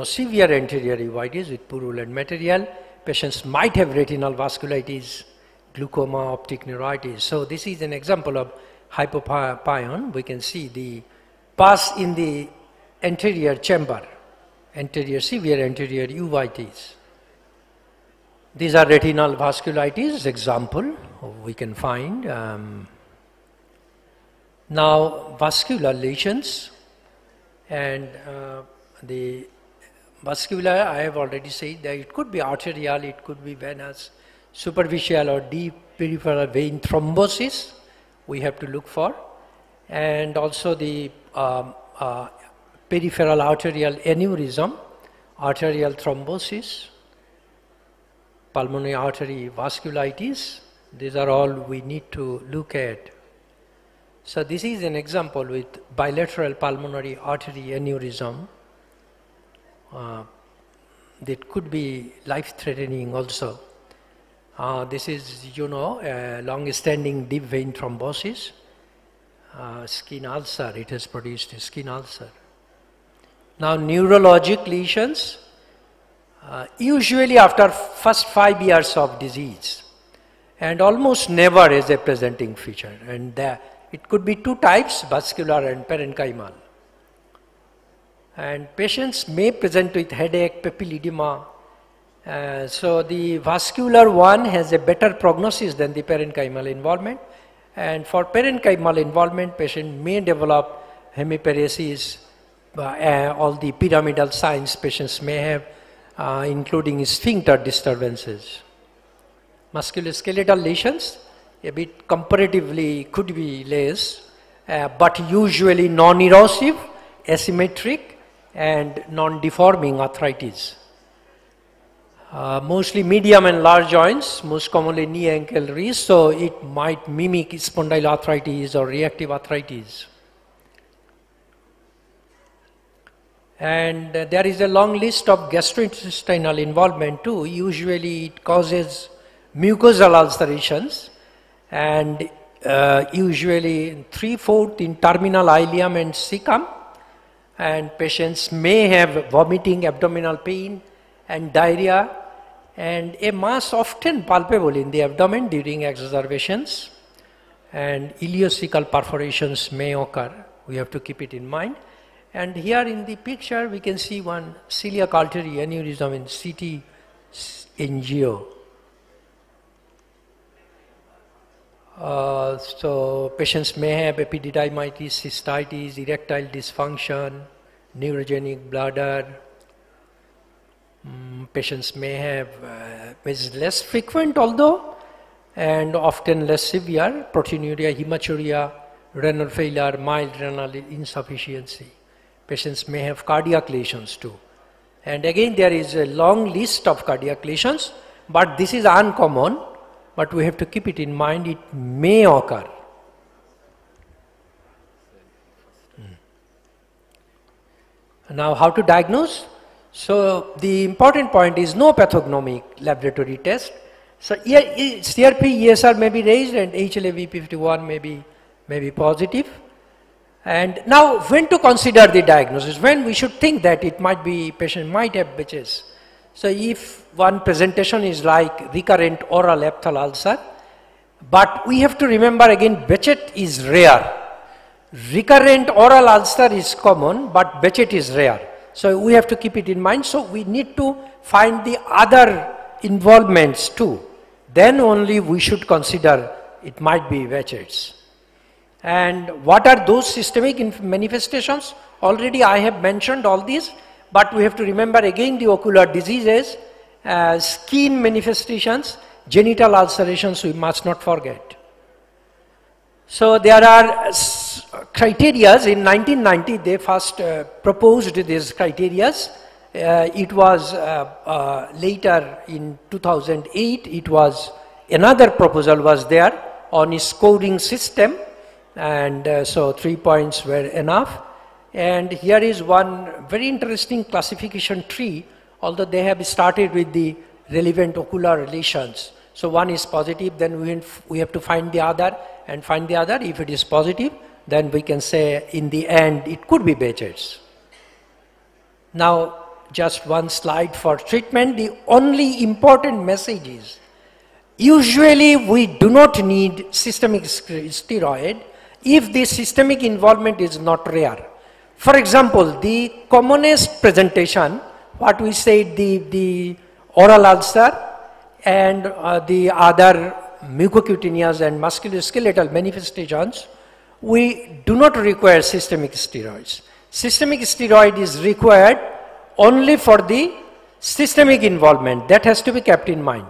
severe anterior uveitis with purulent material. Patients might have retinal vasculitis, glaucoma, optic neuritis. So this is an example of hypopyon. We can see the pus in the anterior chamber, severe anterior uveitis. These are retinal vasculitis example we can find. Now, vascular lesions, and the vascular, I have already said that it could be arterial, it could be venous, superficial or deep peripheral vein thrombosis we have to look for, and also the peripheral arterial aneurysm, arterial thrombosis, pulmonary artery vasculitis. These are all we need to look at. So this is an example with bilateral pulmonary artery aneurysm. That could be life-threatening also. This is, a long-standing deep vein thrombosis, skin ulcer. It has produced a skin ulcer. Now, neurologic lesions, usually after first 5 years of disease, and almost never as a presenting feature. And it could be two types, vascular and parenchymal. And patients may present with headache, papilledema. So the vascular one has a better prognosis than the parenchymal involvement. And for parenchymal involvement, patient may develop hemiparesis, all the pyramidal signs patients may have, including sphincter disturbances. Musculoskeletal lesions, a bit comparatively could be less, but usually non-erosive, asymmetric, and non-deforming arthritis. Mostly medium and large joints, most commonly knee, ankle, wrist, so it might mimic spondyloarthritis or reactive arthritis. And there is a long list of gastrointestinal involvement too. Usually it causes mucosal ulcerations, and usually 3/4 in terminal ileum and cecum, and patients may have vomiting, abdominal pain and diarrhea, and a mass often palpable in the abdomen during exacerbations, and ileocecal perforations may occur. We have to keep it in mind. And here in the picture we can see one celiac artery aneurysm in CT angio. So patients may have epididymitis, cystitis, erectile dysfunction, neurogenic bladder. Patients may have, is less frequent although, and often less severe, proteinuria, hematuria, renal failure, mild renal insufficiency. Patients may have cardiac lesions too. And again there is a long list of cardiac lesions, but this is uncommon. But we have to keep it in mind, it may occur. Now, how to diagnose? So, the important point is no pathognomic laboratory test. So, CRP, ESR may be raised and HLA-V51 may be positive. And now, when to consider the diagnosis? When we should think that it might be, patient might have Behçet's. So if one presentation is like recurrent oral aphthal ulcer, but we have to remember again, Behçet is rare. Recurrent oral ulcer is common, but Behçet is rare. So we have to keep it in mind. So we need to find the other involvements too. Then only we should consider it might be Behçet's. And what are those systemic manifestations? Already I have mentioned all these. But we have to remember again the ocular diseases, skin manifestations, genital ulcerations we must not forget. So there are criteria. In 1990 they first proposed these criteria. It was later in 2008 it was another proposal was there on a scoring system, and so 3 points were enough. And here is one very interesting classification tree, although they have started with the relevant ocular lesions. So one is positive, then we have to find the other and find the other. If it is positive, then we can say in the end it could be Behçet's. Now just one slide for treatment. The only important message is, usually we do not need systemic steroid if the systemic involvement is not rare. For example, the commonest presentation, what we said, the oral ulcer and the other mucocutaneous and musculoskeletal manifestations, we do not require systemic steroids. Systemic steroid is required only for the systemic involvement. That has to be kept in mind.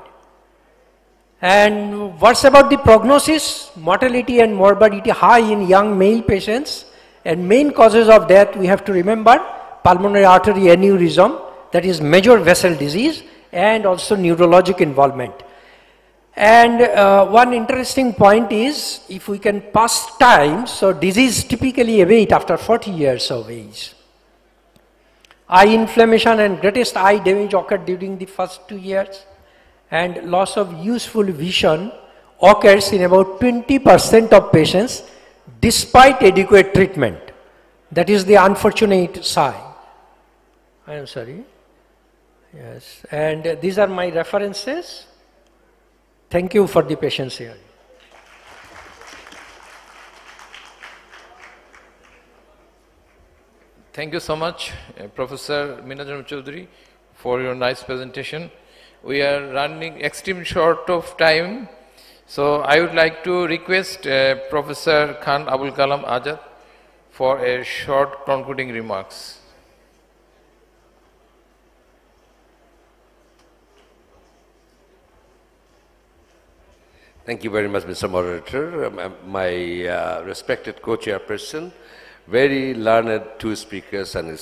And what's about the prognosis? Mortality and morbidity high in young male patients, and main causes of death we have to remember: pulmonary artery aneurysm, that is major vessel disease, and also neurologic involvement. And one interesting point is, if we can pass time, so disease typically abate after 40 years of age. Eye inflammation and greatest eye damage occurred during the first 2 years, and loss of useful vision occurs in about 20% of patients despite adequate treatment. That is the unfortunate side. I am sorry. Yes, and these are my references. Thank you for the patience here. Thank you so much, Professor Minajam Chaudhary, for your nice presentation. We are running extreme short of time, so I would like to request Professor Khan Abul Kalam Azad for a short concluding remarks. Thank you very much, Mr. Moderator. My respected co-chairperson, very learned two speakers and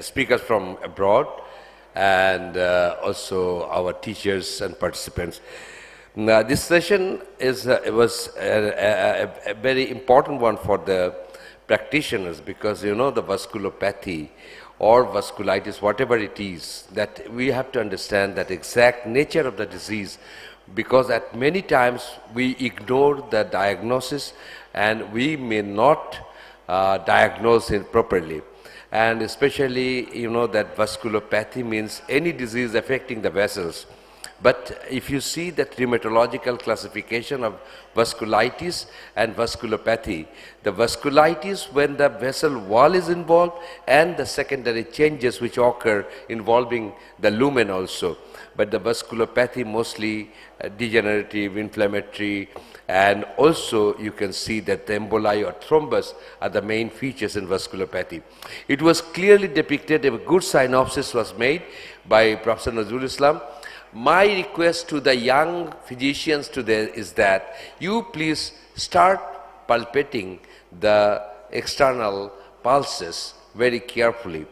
speakers from abroad, and also our teachers and participants. Now, this session was a very important one for the practitioners, because you know the vasculopathy or vasculitis, whatever it is, that we have to understand that exact nature of the disease, because at many times we ignore the diagnosis and we may not diagnose it properly. And especially, you know, that vasculopathy means any disease affecting the vessels. But if you see that rheumatological classification of vasculitis and vasculopathy, the vasculitis when the vessel wall is involved, and the secondary changes which occur involving the lumen also. But the vasculopathy mostly degenerative, inflammatory, and also you can see that the emboli or thrombus are the main features in vasculopathy. It was clearly depicted, a good synopsis was made by Professor Nazrul Islam. My request to the young physicians today is that you please start palpating the external pulses very carefully,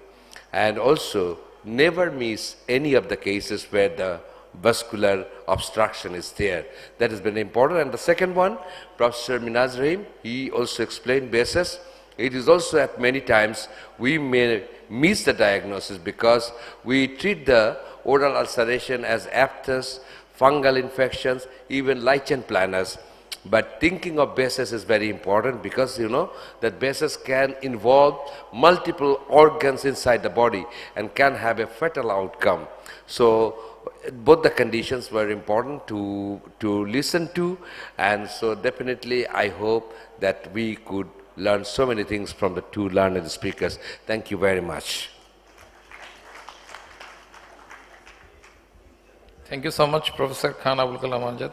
and also never miss any of the cases where the vascular obstruction is there. That is very important. And the second one, Professor Minaz Rahim, he also explained basis. It is also at many times we may miss the diagnosis because we treat the oral ulceration as aphthous, fungal infections, even lichen planus. But thinking of basis is very important, because you know that basis can involve multiple organs inside the body and can have a fatal outcome. So both the conditions were important to listen to, and so definitely I hope that we could learn so many things from the two learned speakers. Thank you very much. Thank you so much, Professor Khan Abul Kalam Azad.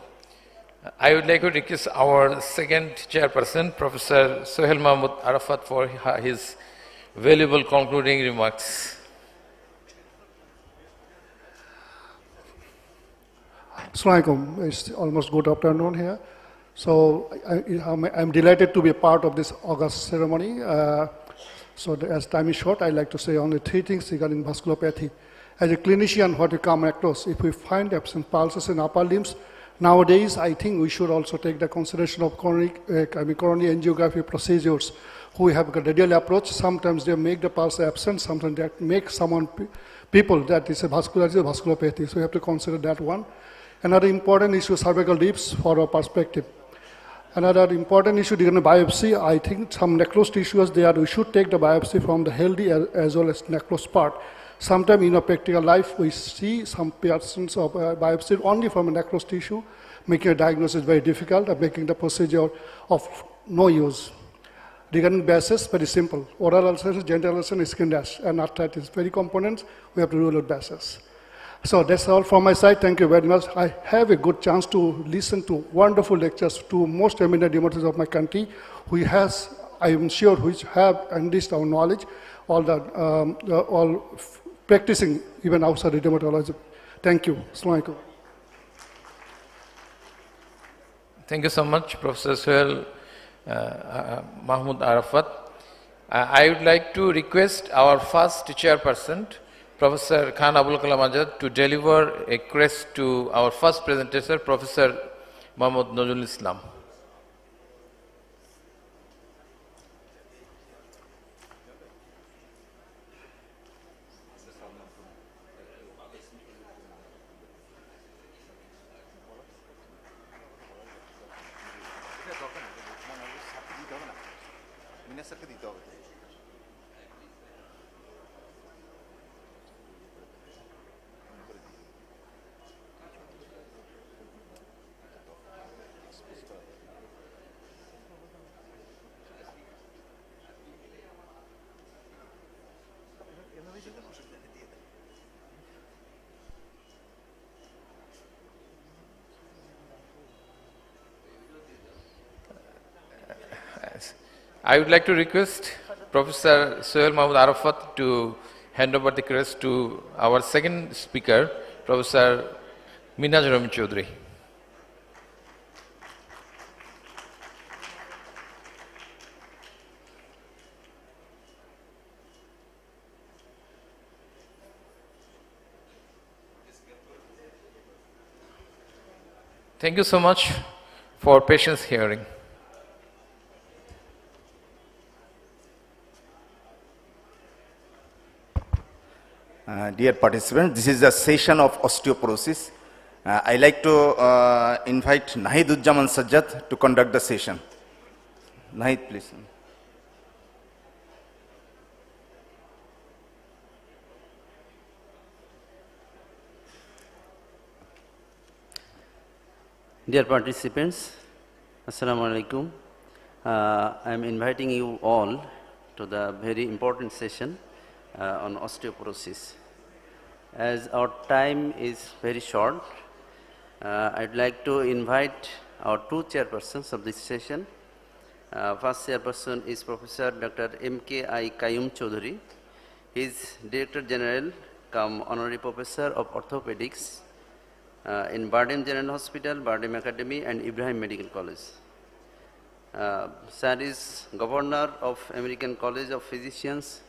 I would like to request our second chairperson, Professor Sohail Mahmood Arafat, for his valuable concluding remarks. Assalamualaikum. It's almost good afternoon here. So I'm delighted to be a part of this August ceremony. So as time is short, I'd like to say only three things regarding vasculopathy. As a clinician, what we come across, if we find absent pulses in upper limbs, nowadays I think we should also take the consideration of coronary angiography procedures. Who have a radial approach, sometimes they make the pulse absent, sometimes they make people that is a vasculopathy. So we have to consider that one. Another important issue, cervical dips for our perspective. Another important issue during biopsy, I think some necrosed tissues there, we should take the biopsy from the healthy as well as necrosed part. Sometimes in a practical life, we see some persons of biopsy only from a necrosed tissue, making a diagnosis very difficult and making the procedure of no use. Regarding basis, very simple. Oral ulceration, genital ulceration, skin rash, and arthritis, very components, we have to rule out basis. So that's all from my side. Thank you very much. I have a good chance to listen to wonderful lectures to most eminent rheumatologists of my country, who has, I am sure, which have enriched our knowledge, all practicing even outside the rheumatology. Thank you. Assalamu alaikum. Thank you so much, Professor Sohail Mahmood Arafat. I would like to request our first chairperson, Professor Khan Abul Kalam Azad, to deliver a crest to our first presenter, Professor Muhammad Nazrul Islam. I would like to request Professor Sohail Mahmood Arafat to hand over the crest to our second speaker, Professor Minhaj Rahim Chaudhary. Thank you so much for patience hearing. Dear participants, this is a session of osteoporosis. I like to invite Nahiduzzaman Sajjad to conduct the session. Nahid, please. Dear participants, Assalamu alaikum. I am inviting you all to the very important session on osteoporosis. As our time is very short, I'd like to invite our two chairpersons of this session. First chairperson is Professor Dr. M.K.I. Qayyum Chaudhary. He is Director General cum Honorary Professor of Orthopedics in Bardem General Hospital, Bardem Academy and Ibrahim Medical College. Sir is Governor of American College of Physicians,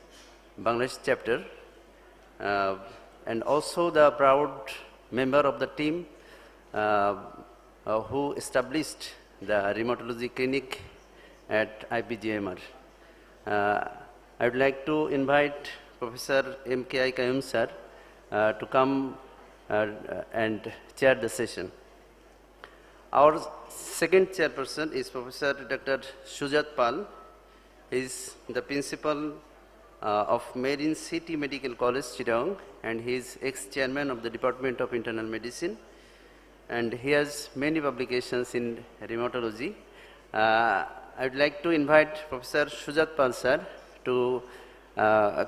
Bangladesh chapter, and also the proud member of the team who established the rheumatology clinic at IPGMR. I would like to invite Professor M.K.I. Qayyum sir to come and chair the session. Our second chairperson is Professor Dr. Shujat Pal. He is the principal of Marine City Medical College, Chittagong, and he is ex-chairman of the Department of Internal Medicine, and he has many publications in rheumatology. I would like to invite Professor Shujat Pal sir to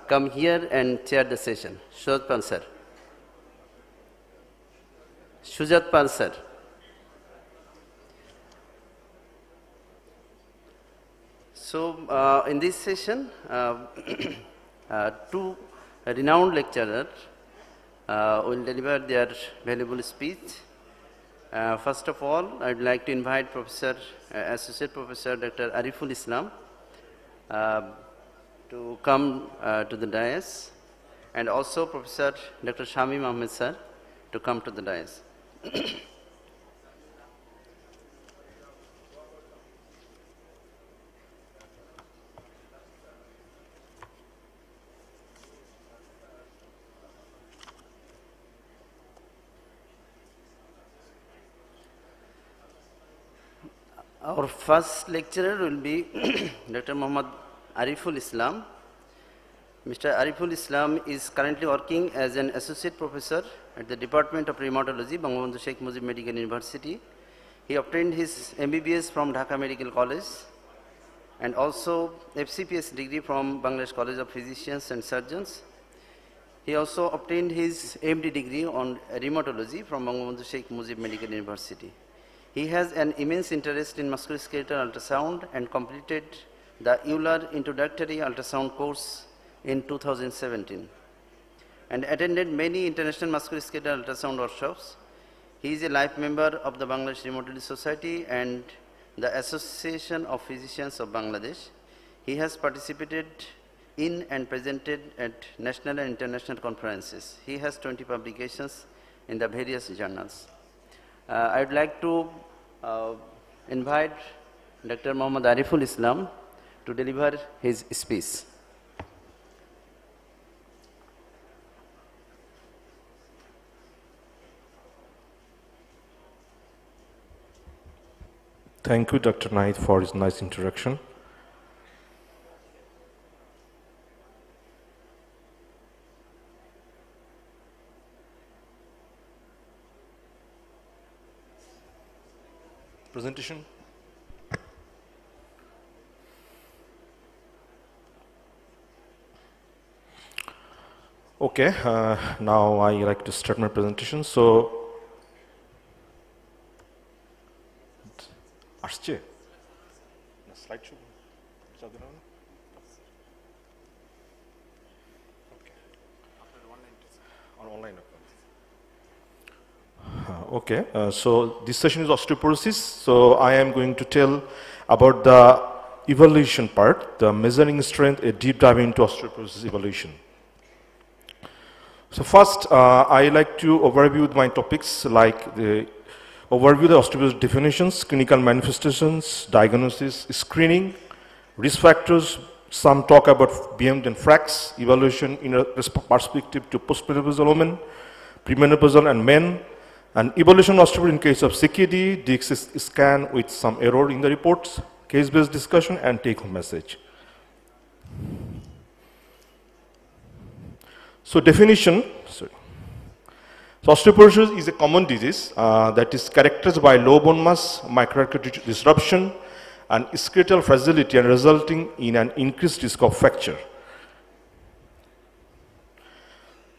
come here and chair the session. Shujat Pal sir. Shujat Pal sir. So in this session, two renowned lecturers will deliver their valuable speech. First of all, I would like to invite Associate Professor Dr. Ariful Islam to come to the dais, and also Professor Dr. Shamim Ahmed sir to come to the dais. Our first lecturer will be Dr. Muhammad Ariful Islam. Mr. Ariful Islam is currently working as an associate professor at the Department of Rheumatology, Bangabandhu Sheikh Mujib Medical University. He obtained his MBBS from Dhaka Medical College and also FCPS degree from Bangladesh College of Physicians and Surgeons. He also obtained his MD degree on rheumatology from Bangabandhu Sheikh Mujib Medical University. He has an immense interest in musculoskeletal ultrasound and completed the Euler Introductory Ultrasound course in 2017 and attended many international musculoskeletal ultrasound workshops. He is a life member of the Bangladesh Rheumatology Society and the Association of Physicians of Bangladesh. He has participated in and presented at national and international conferences. He has 20 publications in the various journals. I would like to invite Dr. Muhammad Ariful Islam to deliver his speech. Thank you, Dr. Naid, for his nice introduction. Presentation. Okay, now I like to start my presentation. So, আসছে slide show okay, so this session is osteoporosis. So I am going to tell about the evaluation part, the measuring strength, a deep dive into osteoporosis evaluation. So first, I like to overview my topics like the overview the osteoporosis definitions, clinical manifestations, diagnosis, screening, risk factors, some talk about BMD and FRAX, evaluation in a perspective to postmenopausal women, premenopausal and men, and evaluation of osteoporosis in case of CKD, DXS scan with some error in the reports, case-based discussion, and take-home message. So definition, sorry. So osteoporosis is a common disease that is characterized by low bone mass, microarticular disruption, and skeletal fragility, and resulting in an increased risk of fracture.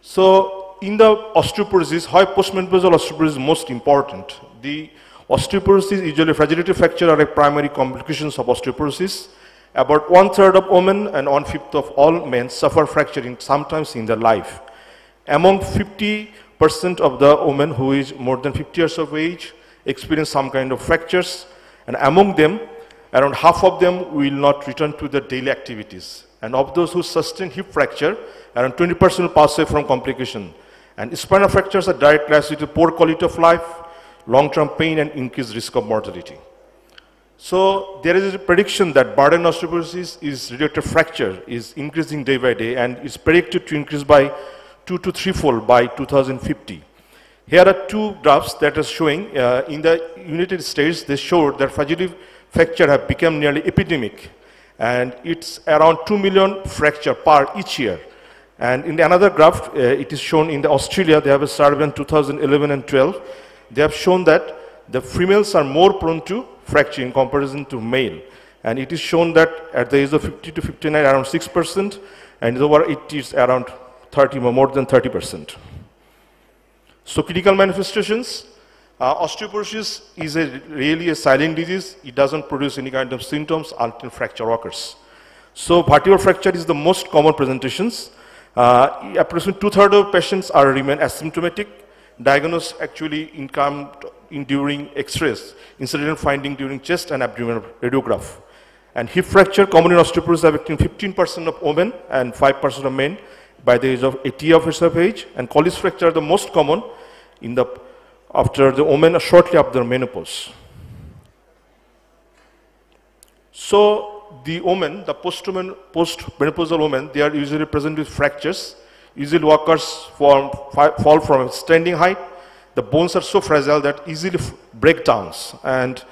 So in the osteoporosis, why postmenopausal osteoporosis is most important? The osteoporosis, usually fragility fracture, are a primary complications of osteoporosis. About 1/3 of women and 1/5 of all men suffer fracturing sometimes in their life. Among 50% of the women who is more than 50 years of age experience some kind of fractures, and among them, around half of them will not return to their daily activities. And of those who sustain hip fracture, around 20% will pass away from complication. And spinal fractures are direct related to poor quality of life, long-term pain, and increased risk of mortality. So there is a prediction that burden osteoporosis is related to fracture is increasing day by day, and is predicted to increase by 2 to 3-fold by 2050. Here are two graphs that are showing in the United States. They showed that fragility fracture have become nearly epidemic, and it's around 2 million fracture per each year. And in another graph, it is shown in Australia. They have a survey in 2011 and 12. They have shown that the females are more prone to fracture in comparison to male. And it is shown that at the age of 50 to 59, around 6%, and over 80 is around 30, more than 30%. So clinical manifestations, osteoporosis is really a silent disease. It doesn't produce any kind of symptoms until fracture occurs. So vertebral fracture is the most common presentations. Approximately 2/3 of patients remain asymptomatic, diagnosed actually during X-rays, incidental finding during chest and abdominal radiograph. And hip fracture, common in osteoporosis, affecting 15% of women and 5% of men by the age of 80 years of age. And collis fracture are the most common after the women shortly after menopause. So the women, the post-menopausal women, they are usually present with fractures. Usually walkers fall from standing height. The bones are so fragile that easily break down, and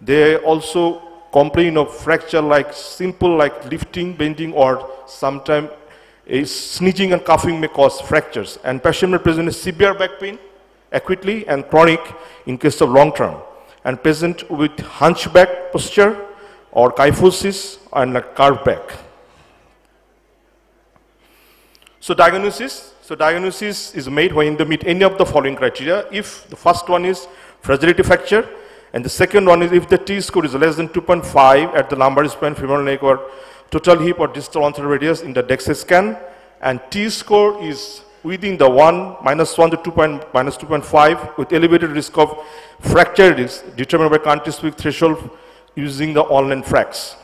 they also complain of fracture like simple like lifting, bending, or sometimes sneezing and coughing may cause fractures. And patient may present severe back pain acutely and chronic in case of long term, and patient with hunchback posture or kyphosis and a curved back. So diagnosis is made when they meet any of the following criteria. If the first one is fragility fracture, and the second one is if the T-score is less than 2.5 at the lumbar spine, femoral neck, or total hip or distal anther radius in the DEXA scan, and T-score is within the -1 to -2.5 with elevated risk of fracture risk determined by country-specific threshold using the online FRAX.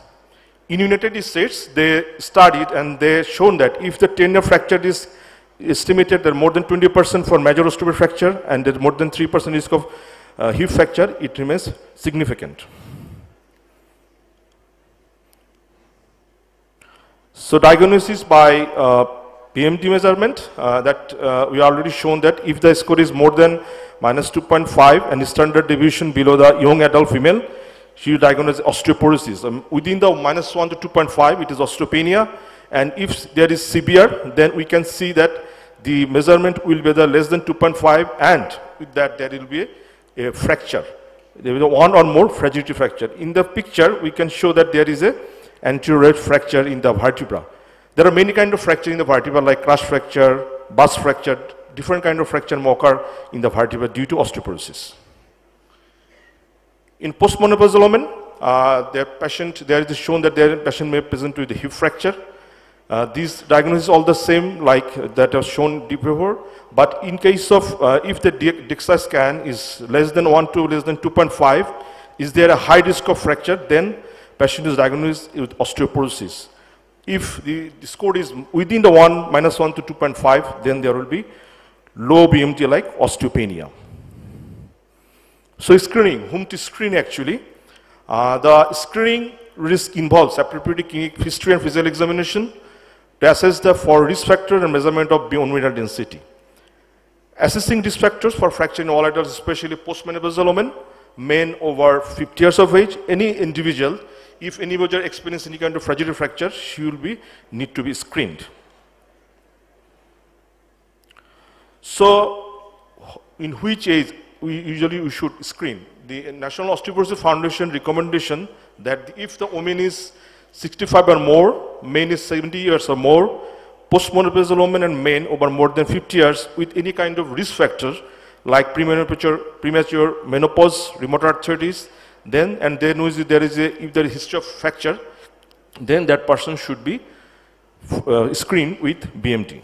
In United States, they studied and they shown that if the tendon fracture is estimated that more than 20% for major osteoporotic fracture and more than 3% risk of hip fracture, it remains significant. So diagnosis by BMT measurement, that we already shown that if the score is more than -2.5 and standard deviation below the young adult female, she diagnosed osteoporosis. Within the -1 to 2.5, it is osteopenia, and if there is severe, then we can see that the measurement will be the less than 2.5, and with that there will be a fracture. There will be one or more fragility fracture. In the picture, we can show that there is a anterior fracture in the vertebra. There are many kinds of fracture in the vertebra, like crush fracture, bust fracture, different kind of fracture may occur in the vertebra due to osteoporosis. In postmenopausal women, there is shown that their patient may present with a hip fracture. These diagnoses all the same like that was shown before, but in case of if the DEXA scan is less than 1 to less than 2.5, is there a high risk of fracture, then patient is diagnosed with osteoporosis. If the score is within the -1 to 2.5, then there will be low BMT like osteopenia. So screening, whom to screen actually? The screening risk involves appropriate clinic history and physical examination to assess the for risk factor and measurement of bone mineral density. Assessing risk factors for fracture in all adults, especially postmenopausal women, men over 50 years of age, any individual, if any individual experiences any kind of fragility fracture, she will need to be screened. So, in which age we should screen? The National Osteoporosis Foundation recommendation that if the woman is 65 or more, men is 70 years or more, postmenopausal women and men over more than 50 years with any kind of risk factor like premature menopause, rheumatoid arthritis, then if there is a history of fracture, then that person should be screened with BMT.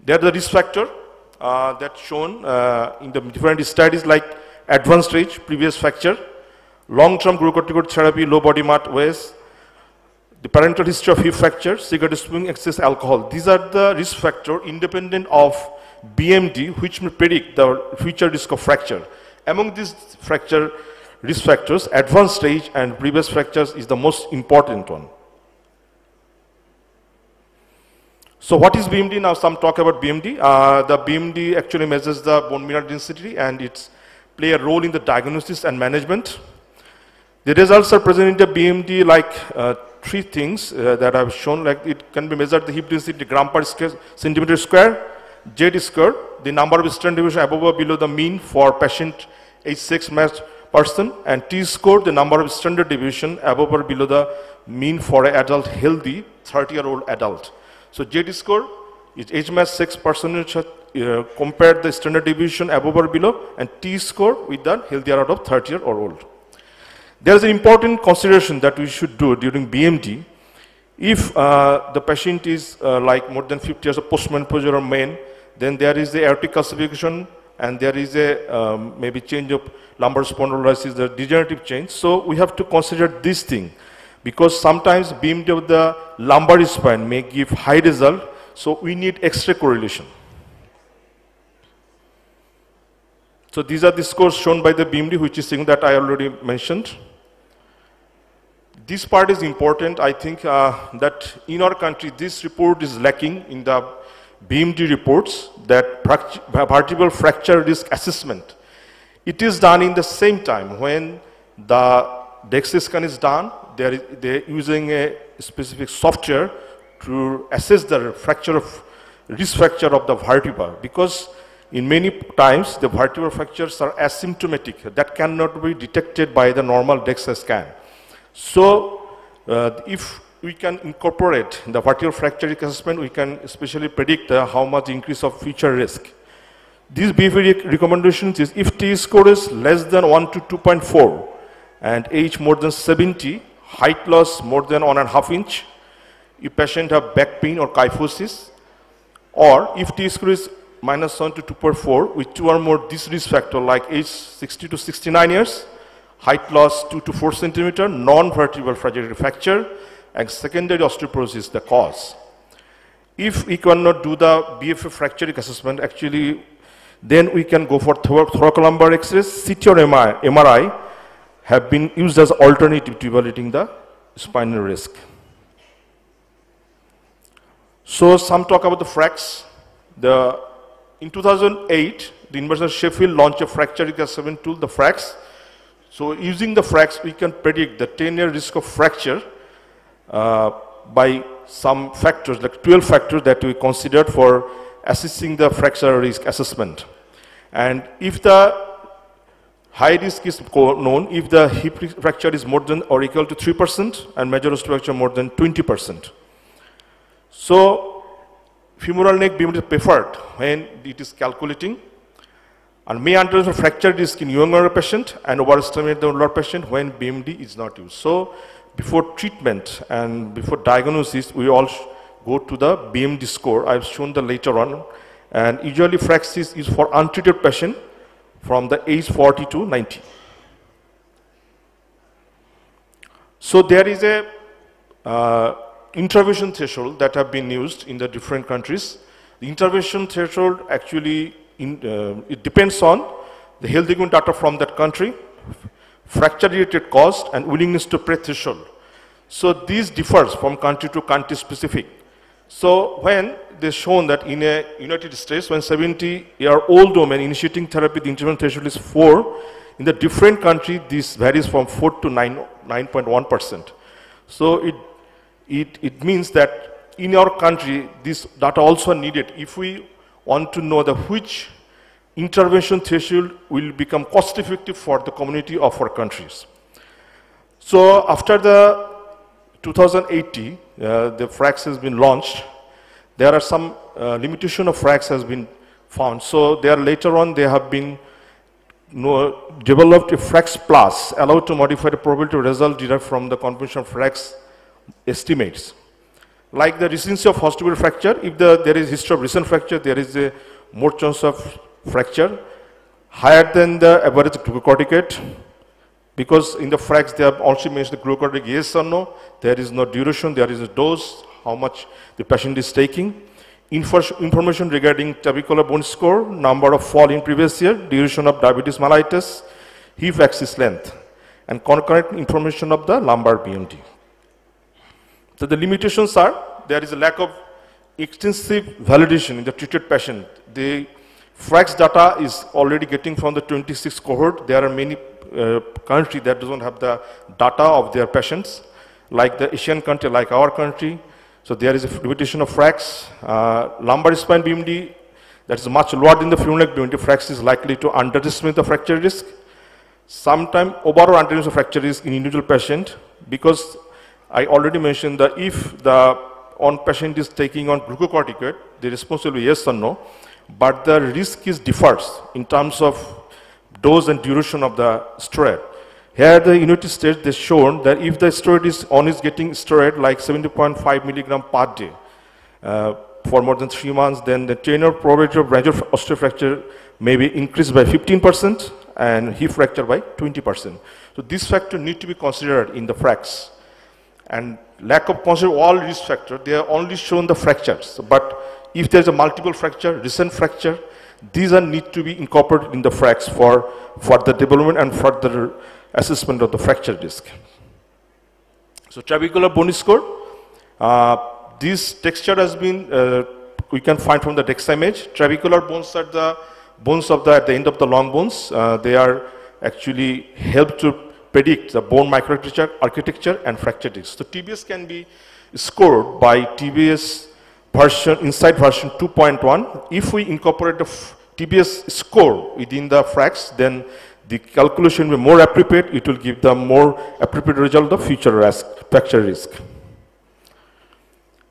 There are the risk factor that's shown in the different studies like advanced age, previous fracture, long-term glucocorticoid therapy, low body mass weight, the parental history of hip fracture, cigarette smoking, excess alcohol. These are the risk factors independent of BMT which may predict the future risk of fracture. Among these fracture risk factors, advanced stage and previous fractures is the most important one. So what is BMD? Now some talk about BMD. The BMD actually measures the bone mineral density and it plays a role in the diagnosis and management. The results are presented in the BMD like three things that I've shown. Like it can be measured the hip density gram per centimeter square, Z square, the number of standard deviation above or below the mean for patient age 6 matched person, and T score, the number of standard deviation above or below the mean for an adult healthy 30-year-old adult. So Z score is age matched 6 percentage compared the standard deviation above or below, and T score with the healthier adult 30-year-old. There is an important consideration that we should do during BMT. If the patient is like more than 50 years of postmenopausal or men, then there is the aortic calcification and there is a maybe change of lumbar spondylolysis, the degenerative change. So we have to consider this thing because sometimes BMT of the lumbar spine may give high result. So we need extra correlation. So these are the scores shown by the BMT, which is something that I already mentioned. This part is important. I think that in our country, this report is lacking in the BMT reports, that vertebral fracture risk assessment. It is done in the same time when the DEXA scan is done. They're using a specific software to assess the risk fracture of the vertebra, because in many times the vertebral fractures are asymptomatic that cannot be detected by the normal DEXA scan. So if we can incorporate the vertebral fracture risk assessment, we can especially predict how much increase of future risk. These BFA recommendations is if T-score is less than 1 to 2.4 and age more than 70, height loss more than 1.5 inch, if patient have back pain or kyphosis, or if T-score is -1 to 2.4 with 2 or more this risk factor like age 60 to 69 years, height loss 2 to 4 centimeter, non-vertebral fragility fracture, and secondary osteoporosis the cause. If we cannot do the BFA fracture risk assessment, actually, then we can go for thoracolumbar X-rays. CT or MRI have been used as alternative to evaluating the spinal risk. So some talk about the FRAX. In 2008, the University of Sheffield launched a fracture risk assessment tool, the FRAX. So using the FRAX, we can predict the 10-year risk of fracture by some factors, like 12 factors that we considered for assessing the fracture risk assessment. And if the high risk is known, if the hip fracture is more than or equal to 3% and major osteofracture more than 20%. So femoral neck BMD is preferred when it is calculating, and may undergo fracture risk in younger patient and overestimate the older patient when BMD is not used. So before treatment and before diagnosis, we all go to the BMD score. I've shown the later on, and usually FRAX is used for untreated patient from the age 40 to 90. So there is a intervention threshold that have been used in the different countries. The intervention threshold actually it depends on the health economic data from that country, fracture related cost, and willingness to pay threshold. So this differs from country to country specific. So when they shown that in a United States, when 70-year-old woman initiating therapy, the intervention threshold is 4. In the different country, this varies from 4 to 9.1%. So it means that in our country, this data also needed if we want to know which intervention threshold will become cost effective for the community of our countries. So after the 2018, the FRAX has been launched. There are some limitation of FRAX has been found. So there later on they have been developed a FRAX Plus, allowed to modify the probability of result derived from the conventional FRAX estimates. Like the recency of hospital fracture, if there is history of recent fracture, there is a more chance of fracture higher than the average glucocorticoid, because in the FRAX they have also mentioned the glucocorticoid yes or no. There is no duration, there is a dose, how much the patient is taking. Information regarding trabecular bone score, number of fall in previous year, duration of diabetes mellitus, hip axis length, and concurrent information of the lumbar BMD. So the limitations are, there is a lack of extensive validation in the treated patient. The FRAX data is already getting from the 26 cohort. There are many countries that don't have the data of their patients, like the Asian country, like our country. So there is a limitation of FRAX. Lumbar spine BMD, that is much lower than the femoral neck BMD. FRAX is likely to underestimate the fracture risk. Sometimes over or underestimate the fracture risk in individual patient, because I already mentioned that if the patient is taking on glucocorticoid, the response will be yes or no, but the risk is differs in terms of dose and duration of the steroid. Here the United States, they shown that if the steroid is getting steroid like 70.5 milligram per day for more than 3 months, then the 10-year probability of major osteofracture may be increased by 15% and hip fracture by 20%. So this factor need to be considered in the FRAX. And lack of consider all risk factors, they are only shown the fractures. But if there is a multiple fracture, recent fracture, these are need to be incorporated in the FRAX for the development and further assessment of the fracture risk. So trabecular bone score, this texture has been, we can find from the DEXA image. Trabecular bones are the bones of at the end of the long bones. They are actually help to predict the bone microarchitecture and fracture risk. So TBS can be scored by TBS version, inside version 2.1. If we incorporate the TBS score within the FRAX, then the calculation will be more appropriate. It will give the more appropriate result of future risk, fracture risk.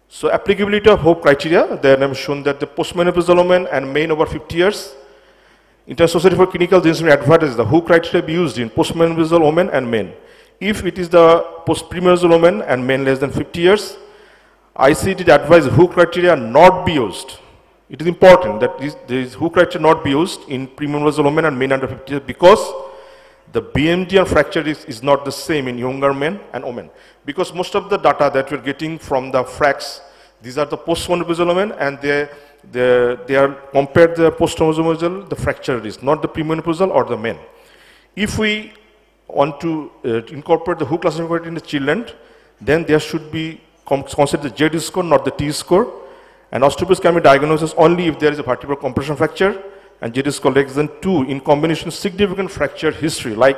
So applicability of Hope criteria, then I'm shown that the postmenopausal women and men over 50 years. International Society for Clinical Genetics advises the Hope criteria be used in postmenopausal women and men. If it is the postmenopausal women and men less than 50 years, ICD advises Hope criteria not be used. It is important that these Hope criteria not be used in premenopausal women and men under 50 years because the BMD and fracture is not the same in younger men and women. Because most of the data that we're getting from the fracs, these are the postmenopausal women and they are compared the postmenopausal, the fracture risk, not the premenopausal or the men. If we want to incorporate the Hook classification in the children, then there should be considered the Z score, not the T score. And osteoporosis can be diagnosed only if there is a vertebral compression fracture and Z score less than 2 in combination significant fracture history, like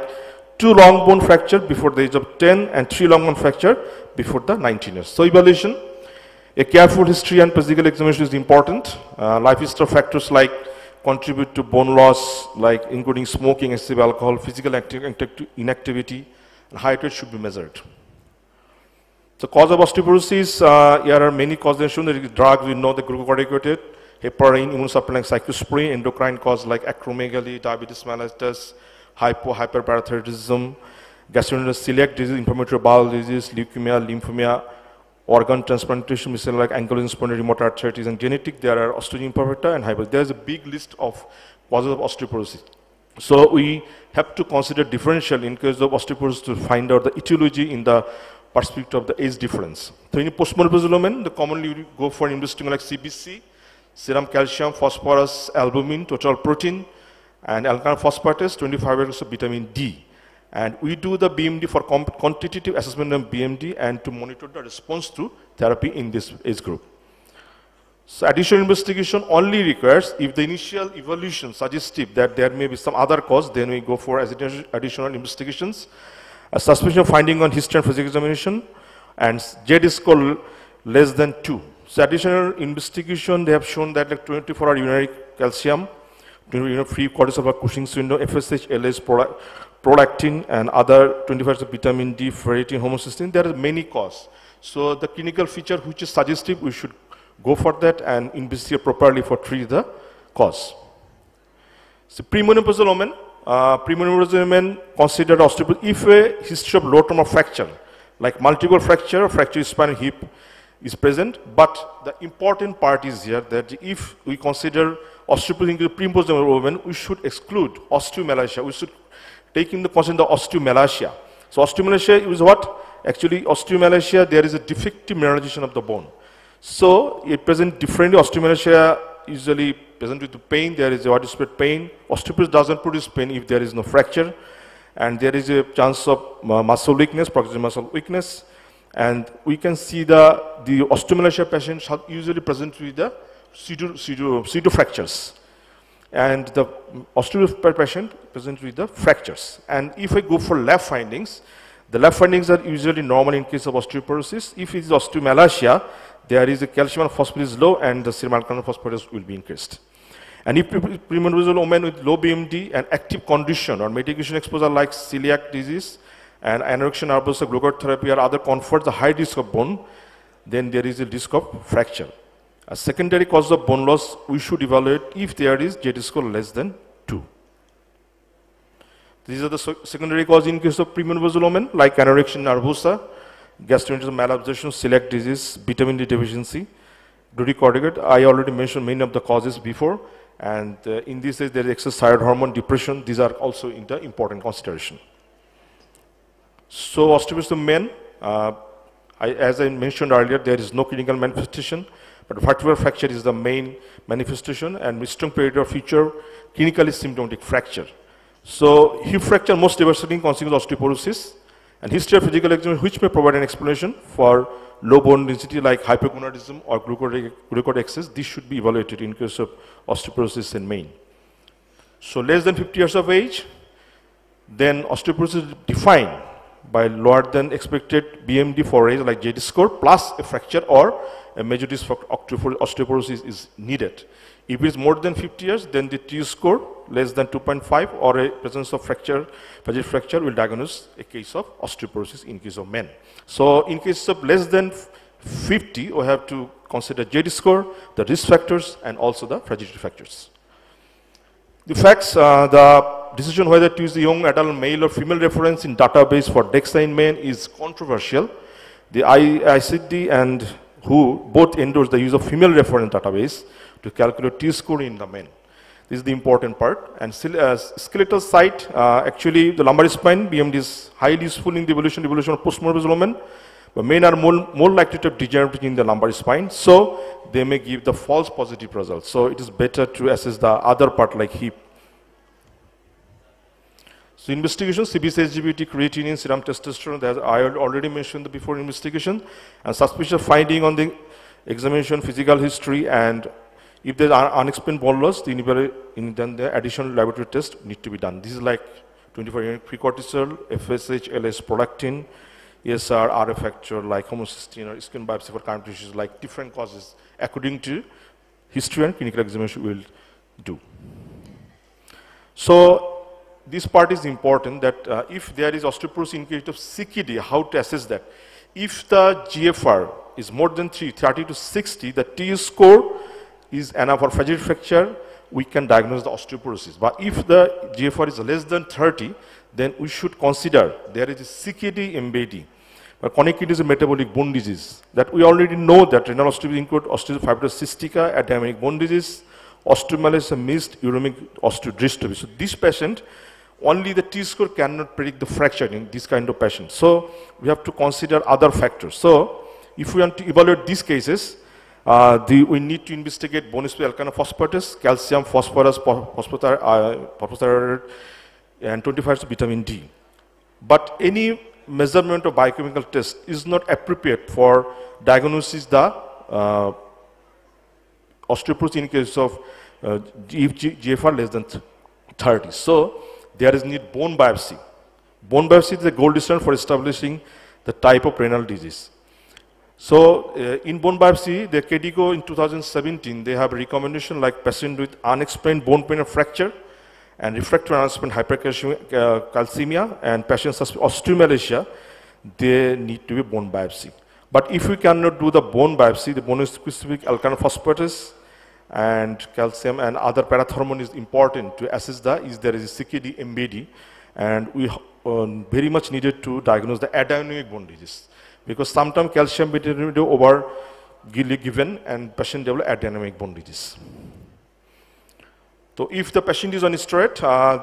2 long bone fracture before the age of 10 and 3 long bone fracture before the 19 years. So evaluation, a careful history and physical examination is important. Lifestyle factors like contribute to bone loss, like including smoking, excessive alcohol, physical inactivity, and height rate should be measured. The cause of osteoporosis, there are many causes. There is drugs, we know the glucocorticoid, heparin, immunosuppressant like cyclosporine, endocrine cause like acromegaly, diabetes mellitus, hyperparathyroidism, gastrointestinal celiac disease, inflammatory bowel disease, leukemia, lymphomia, organ transplantation, like ankylosing spondylosis, arthritis, and genetic. There are osteogenesis imperfecta and hyper. There is a big list of causes of osteoporosis. So we have to consider differential in case of osteoporosis to find out the etiology in the perspective of the age difference. So in postmenopausal women, the commonly we go for investing like CBC, serum calcium, phosphorus, albumin, total protein, and alkaline phosphatase, 25 grams of vitamin D. And we do the BMD for quantitative assessment of BMD and to monitor the response to therapy in this age group. So additional investigation only requires if the initial evaluation suggestive that there may be some other cause, then we go for additional investigations. A suspicion finding on history and physical examination and Z score less than 2. So additional investigation, they have shown that like 24-hour urinary calcium, free cortisol of Cushing's window, FSH, LS, prolactin, and other 25 of vitamin D, ferritin, homocysteine. There are many causes. So the clinical feature which is suggestive, we should go for that and investigate properly for treat the cause. So premenopausal women, premenopausal women consider osteoporosis if a history of low term of fracture, like multiple fracture or fracture spinal hip is present. But the important part is here that if we consider osteoporosis in the premenopausal women, we should exclude osteomalacia. We should take into consideration the osteomalacia. So osteomalacia is what? Actually, osteomalacia, there is a defective mineralization of the bone. So it presents differently. Osteomalacia usually present with the pain. There is a widespread pain. Osteoporosis doesn't produce pain if there is no fracture. And there is a chance of muscle weakness, proximal muscle weakness. And we can see the osteomalacia patients are usually present with the pseudo fractures. And the osteoporosis patient present with the fractures. And if I go for lab findings, the lab findings are usually normal in case of osteoporosis. If it is osteomalacia, there is a calcium and phosphorus low and the serum alkaline phosphatase will be increased. And if premenopausal women with low BMD and active condition or medication exposure like celiac disease and anorexia nervosa, glucose therapy or other confers the high risk of bone, then there is a risk of fracture. A secondary cause of bone loss, we should evaluate if there is Z score less than 2. These are the secondary causes in case of premenopausal women like anorexia nervosa, gastrointestinal malabsorption, celiac disease, vitamin D deficiency, glucocorticoid. I already mentioned many of the causes before, and in this case there is excess thyroid hormone, depression. These are also in the important consideration. So osteoporosis in men, as I mentioned earlier, there is no clinical manifestation, but vertebral fracture is the main manifestation, and with strong period of future clinically symptomatic fracture. So hip fracture most devastating consequence of osteoporosis, and history of physical examination which may provide an explanation for low bone density like hypogonadism or glucose excess. This should be evaluated in case of osteoporosis in men. So less than 50 years of age, then osteoporosis is defined by lower than expected BMD for age like Z score plus a fracture or a major risk for osteoporosis is needed. If it is more than 50 years, then the T score less than 2.5 or a presence of fracture, fracture will diagnose a case of osteoporosis in case of men. So in case of less than 50, we have to consider Z-score, the risk factors, and also the fragility factors. The facts, the decision whether to use the young adult male or female reference in database for DEXA in men is controversial. The ICD and WHO both endorse the use of female reference database to calculate T-score in the men. This is the important part. And skeletal site, actually the lumbar spine, BMD is highly useful in the evolution of post-mortem development. But men are more likely to have degenerative in the lumbar spine, so they may give the false positive results. So it is better to assess the other part like hip. So investigation, CBC, SGBT, creatinine, serum testosterone, as I already mentioned before investigation, and suspicious finding on the examination, physical history, and if there are unexplained bone loss, then the additional laboratory test need to be done. This is like 24-unit precortisol, FSH, LS, prolactin, ESR, RF factor like homocysteine or skin biopsy for current issues like different causes according to history and clinical examination we will do. So this part is important that if there is osteoporosis in case of CKD, how to assess that. If the GFR is more than 30 to 60, the T-score is enough for fragile fracture, we can diagnose the osteoporosis. But if the GFR is less than 30, then we should consider there is a CKD MBD. But chronic kidney is a metabolic bone disease. That we already know that renal osteoporosis include osteofibrous cystica, adenoid bone disease, osteomalacia mixed, uremic osteodystrophy. So this patient, only the T-score cannot predict the fracture in this kind of patient. So we have to consider other factors. So if we want to evaluate these cases, we need to investigate bone specific alkaline phosphatase, calcium, phosphorus, phosphothyroid, and 25 vitamin D. But any measurement of biochemical test is not appropriate for diagnosis the osteoporosis in case of GFR less than 30. So there is need bone biopsy. Bone biopsy is the gold standard for establishing the type of renal disease. So in bone biopsy, the KDIGO in 2017, they have a recommendation like patient with unexplained bone pain or fracture and refractory unexplained hypercalcemia and patients with osteomalacia, they need to be bone biopsy. But if we cannot do the bone biopsy, the bone specific alkaline phosphatase and calcium and other parathormone is important to assess if there is a CKD MBD, and we very much needed to diagnose the adenoid bone disease because sometimes calcium vitamin D over given and patient develop adenoid bone disease. So if the patient is on steroid,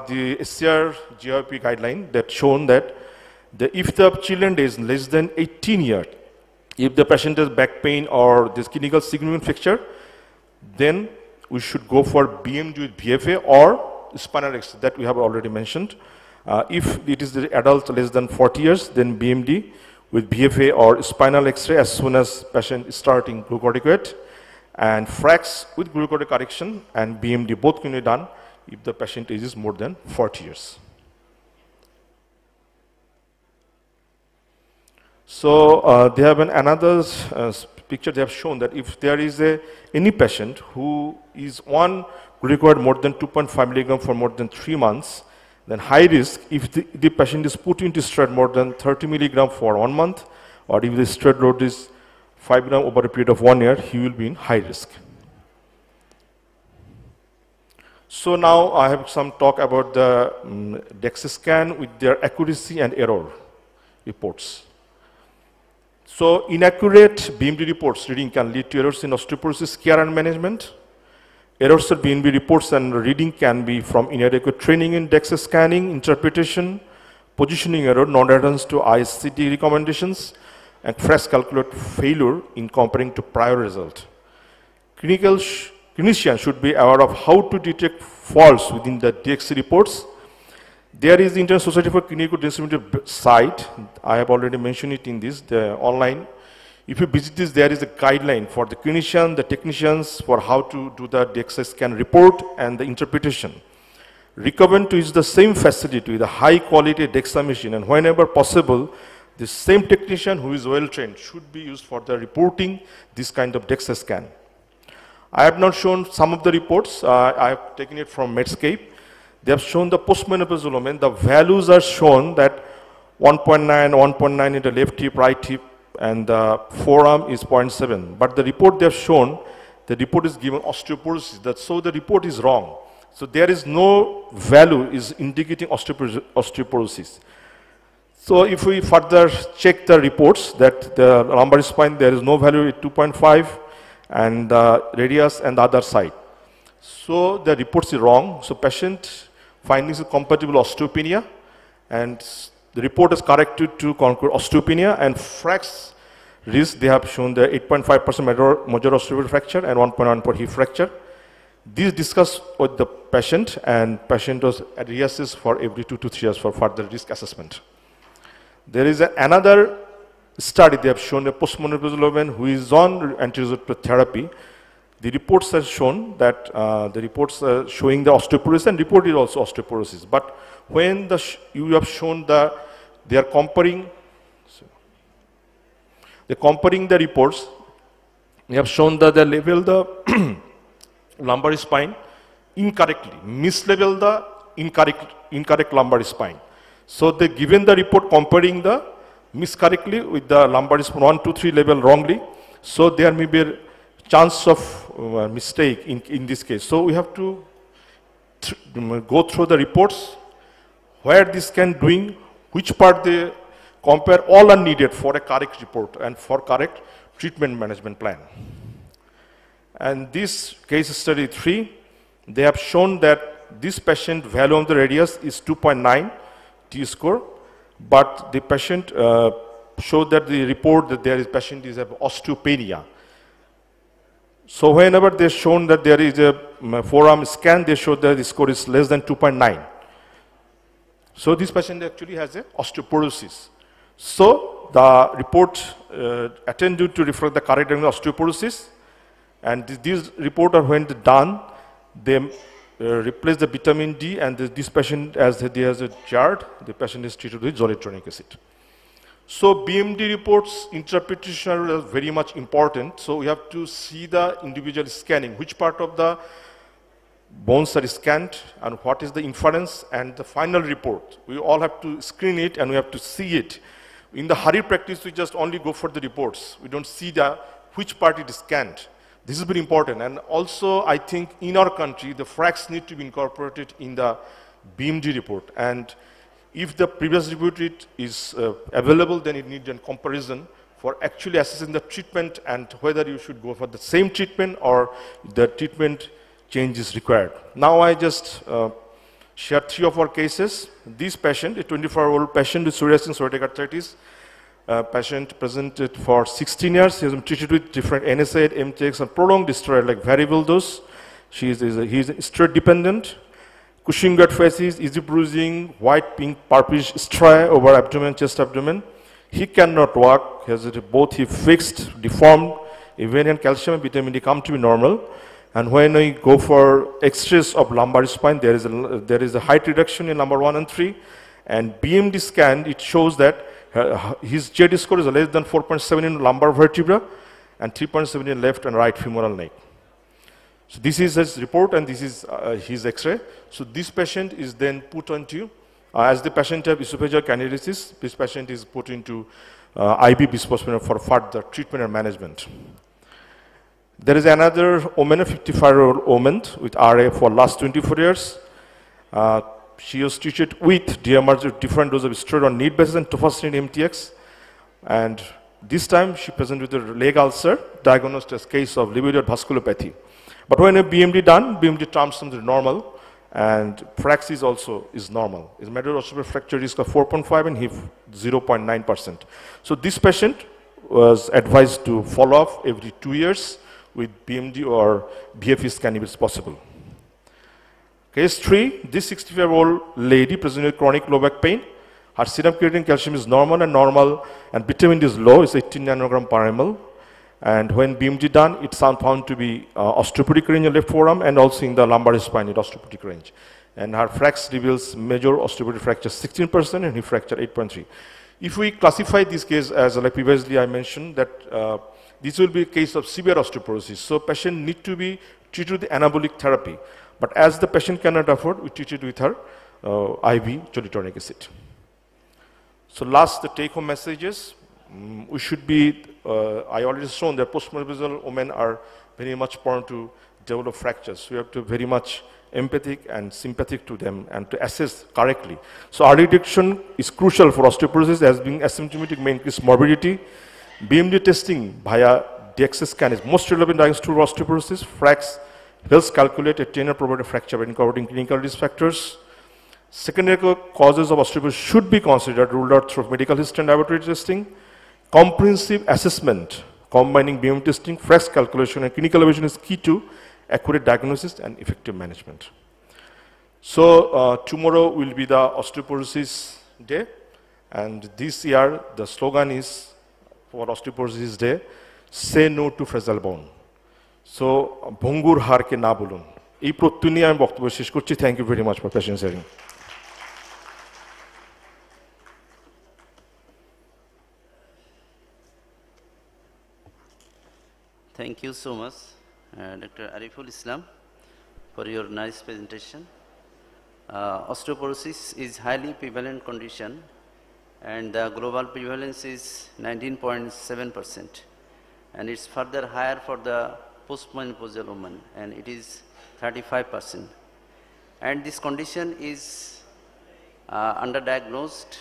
the SCR GIP guideline that shown that if the children is less than 18 years, if the patient has back pain or this clinical significant fracture, then we should go for BMD with BFA or spinal X-ray that we have already mentioned. If it is the adult less than 40 years, then BMD with BFA or spinal X-ray as soon as patient is starting glucocorticoid, and FRAX with glucocorticoid correction and BMD both can be done if the patient age is more than 40 years. So they have another picture they have shown that if there is any patient who is on glucocorticoid more than 2.5 milligram for more than 3 months, then high risk if the patient is put into steroid more than 30 milligram for 1 month, or if the steroid load is 5 gram over a period of 1 year, he will be in high risk. So now I have some talk about the DEXA scan with their accuracy and error reports. So inaccurate BMD reports reading can lead to errors in osteoporosis care and management. Errors in BMD reports and reading can be from inadequate training in DEXA scanning, interpretation, positioning error, non-adherence to ICD recommendations, and fresh calculate failure in comparing to prior result. Clinicians should be aware of how to detect faults within the DXC reports. There is the International Society for Clinical Densitometry site. I have already mentioned it in this, the online. If you visit this, there is a guideline for the clinician, the technicians for how to do the DXA scan report and the interpretation. Recommend to use the same facility with a high quality DXA machine, and whenever possible, the same technician who is well trained should be used for the reporting this kind of DEXA scan. I have not shown some of the reports. I have taken it from Medscape. They have shown the postmenopausal women. The values are shown that 1.9 in the left hip, right hip, and the forearm is 0.7. But the report they have shown, the report is given osteoporosis. So the report is wrong. So there is no value is indicating osteoporosis. So if we further check the reports that the lumbar spine, there is no value at 2.5 and the radius and the other side. So the reports is wrong. So patient findings is compatible osteopenia, and the report is corrected to conclude osteopenia, and fracture risk they have shown the 8.5% major osteoporotic fracture and 1.1 for hip fracture. These discussed with the patient, and patient was at reassessed for every 2 to 3 years for further risk assessment. There is another study they have shown a postmenopausal woman who is on anti-resorptive therapy. The reports have shown that the reports are showing the osteoporosis, and report is also osteoporosis. But when you have shown they are comparing, the reports, they have shown that they label the lumbar spine incorrectly, mislabel the incorrect lumbar spine. So they given the report comparing the miscorrectly with the lumbar spine 1, 2, 3 label wrongly. So there may be a chance of mistake in this case. So we have to go through the reports where this can doing, which part they compare, all are needed for a correct report and for correct treatment management plan. And this case study 3, they have shown that this patient value of the radius is 2.9 T-score, but the patient showed that the report that there is patient is have osteopenia. So whenever they shown that there is a forearm scan, they showed that the score is less than 2.9. So this patient actually has a osteoporosis. So the report attended to reflect the correct osteoporosis, and these report are when done, they replace the vitamin D, and this patient, as he has a GERD, the patient is treated with zoledronic acid. So BMD reports interpretation are very much important. So we have to see the individual scanning, which part of the bones are scanned and what is the inference, and the final report. We all have to screen it and we have to see it. In the hurry practice, we just only go for the reports. We don't see which part it is scanned. This is very important. And also, I think in our country, the fracts need to be incorporated in the BMD report. And if the previous report is available, then it needs a comparison for actually assessing the treatment and whether you should go for the same treatment or the treatment change is required. Now I just share 3 of our cases. This patient, a 24-year-old patient with psoriasis and psoriatic arthritis, patient presented for 16 years. He has been treated with different NSAID, MTX, and prolonged steroid like variable dose. He is steroid dependent. Cushing gut facies, easy bruising, white, pink, purplish striae over abdomen, chest, abdomen. He cannot walk. He has both hip fixed, deformed, even and calcium and vitamin D come to be normal. And when we go for X-rays of lumbar spine, there is a height reduction in number 1 and 3. And BMD scan, it shows that his Z score is less than 4.7 in lumbar vertebra and 3.7 in left and right femoral neck. So this is his report, and this is his X-ray. So this patient is then put onto, as the patient has esophageal candidiasis, this patient is put into IV bisphosphonate for further treatment and management. There is another woman, a 55-year-old woman with RA for last 24 years. She was treated with DMRs with different doses of steroid on need basis and tofacitinib MTX. And this time she presented with a leg ulcer, diagnosed as case of livedoid vasculopathy. But when a BMD done, BMD transforms to normal, and praxis also is normal. His major osteoporotic fracture risk of 4.5 and hip 0.9%. So this patient was advised to follow up every 2 years with BMD or BFE scan if it's possible. Case 3, this 65-year-old lady presented with chronic low back pain. Her serum creatine calcium is normal, and vitamin D is low, it's 18 nanogram per ml. And when BMD done, it's found to be osteoporotic range in left forearm and also in the lumbar spine, it's osteoporotic range. And her fracts reveals major osteoporotic fracture 16% and hip fracture 8.3. If we classify this case as like previously I mentioned that this will be a case of severe osteoporosis. So patient need to be treated with anabolic therapy. But as the patient cannot afford, we treat it with her IV zoledronic acid. So last, the take-home messages. we should be, I already shown that postmenopausal women are very much prone to develop fractures. We have to be very much empathic and sympathetic to them and to assess correctly. So early detection is crucial for osteoporosis, as being asymptomatic may increase morbidity. BMD testing via DXA scan is most relevant diagnosis to osteoporosis. FRAX helps calculate a tenor probability of fracture by incorporating clinical risk factors. Secondary causes of osteoporosis should be considered, ruled out through medical history and laboratory testing. Comprehensive assessment combining BMD testing, FRAX calculation, and clinical evaluation is key to accurate diagnosis and effective management. So tomorrow will be the osteoporosis day, and this year the slogan is for osteoporosis day, say no to fragile bone. So bhongur har ke na bolun. এই প্রত্যয় নিয়ে আমি বক্তব্য শেষ করছি। Thank you very much for patience hearing. Thank you so much, Dr. Ariful Islam, for your nice presentation. Osteoporosis is highly prevalent condition, and the global prevalence is 19.7%, and it's further higher for the postmenopausal woman, and it is 35%. And this condition is underdiagnosed,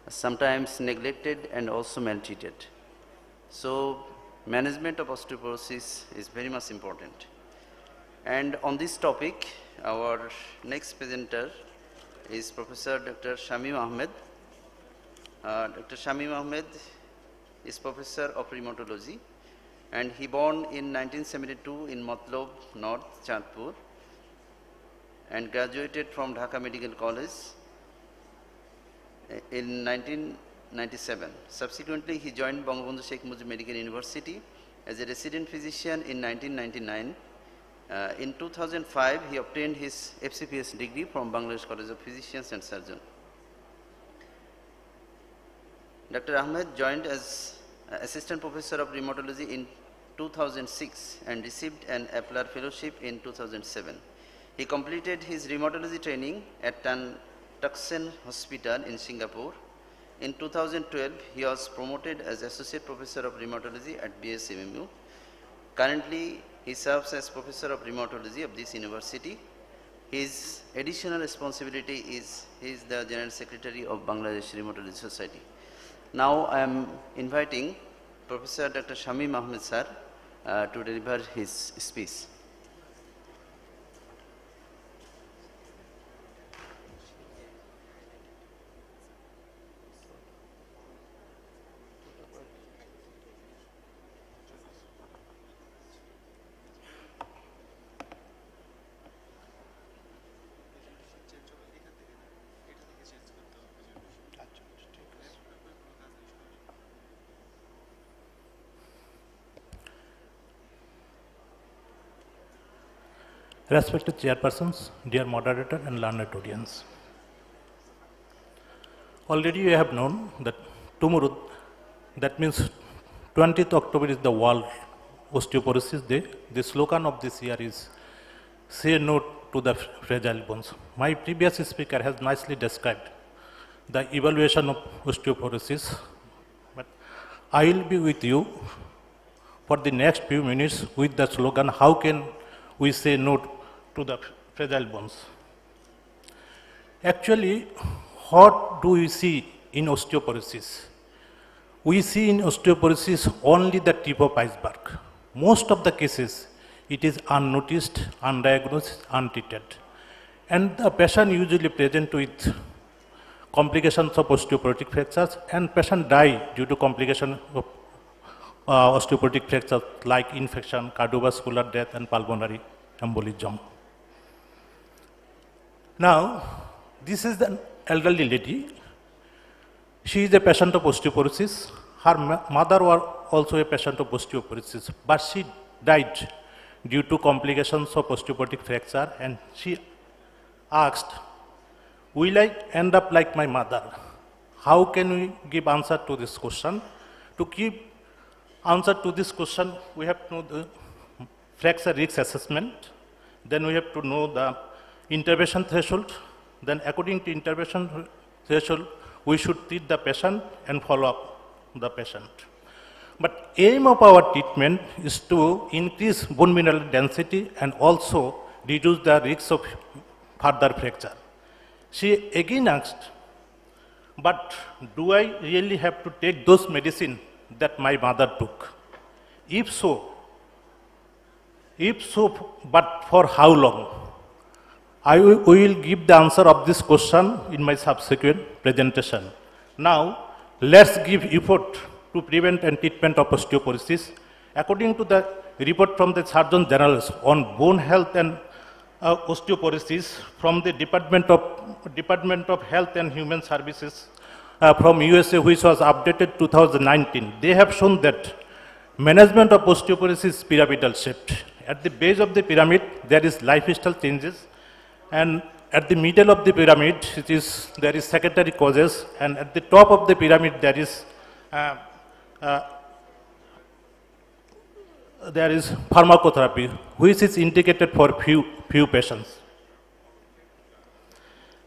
sometimes neglected, and also maltreated. So management of osteoporosis is very much important. And on this topic, our next presenter is Professor Dr. Shamim Ahmed. Dr. Shamim Ahmed is Professor of Rheumatology, and he born in 1972 in Matlob North, Chandpur, and graduated from Dhaka Medical College in 1997. Subsequently, he joined Bangabandhu Sheikh Mujib Medical University as a resident physician in 1999. In 2005, he obtained his FCPS degree from Bangladesh College of Physicians and Surgeons. Dr. Ahmed joined as Assistant Professor of Rheumatology in 2006 and received an Appler Fellowship in 2007. He completed his rheumatology training at Tan Tuxen Hospital in Singapore. In 2012, he was promoted as Associate Professor of Rheumatology at BSMMU. Currently, he serves as Professor of Rheumatology of this university. His additional responsibility is he is the General Secretary of Bangladesh Rheumatology Society. Now I am inviting Professor Dr. Shamim Ahmed sir to deliver his speech. Respected chairpersons, dear moderator and learned audience. Already you have known that tomorrow, that means 20th October is the World Osteoporosis Day. The slogan of this year is say no to the fragile bones. My previous speaker has nicely described the evaluation of osteoporosis, but I will be with you for the next few minutes with the slogan, how can we say no to the fragile bones. Actually, what do we see in osteoporosis? We see in osteoporosis only the tip of iceberg. Most of the cases, it is unnoticed, undiagnosed, untreated. And the patient usually present with complications of osteoporotic fractures, and patient die due to complication of osteoporotic fractures like infection, cardiovascular death, and pulmonary embolism. Now, this is an elderly lady. She is a patient of osteoporosis. Her mother was also a patient of osteoporosis, but she died due to complications of osteoporotic fracture, and she asked, will I end up like my mother? How can we give answer to this question? To give answer to this question, we have to know the fracture risk assessment, then we have to know the intervention threshold, then according to intervention threshold, we should treat the patient and follow up the patient. But aim of our treatment is to increase bone mineral density and also reduce the risk of further fracture. She again asked, but do I really have to take those medicine that my mother took? If so, but for how long? We will give the answer of this question in my subsequent presentation. Now, let's give effort to prevent and treatment of osteoporosis. According to the report from the Surgeon General on bone health and osteoporosis from the Department of Health and Human Services from USA, which was updated 2019, they have shown that management of osteoporosis is pyramidal shaped. At the base of the pyramid, there is lifestyle changes, and at the middle of the pyramid, there is secondary causes, and at the top of the pyramid, there is pharmacotherapy, which is indicated for few patients.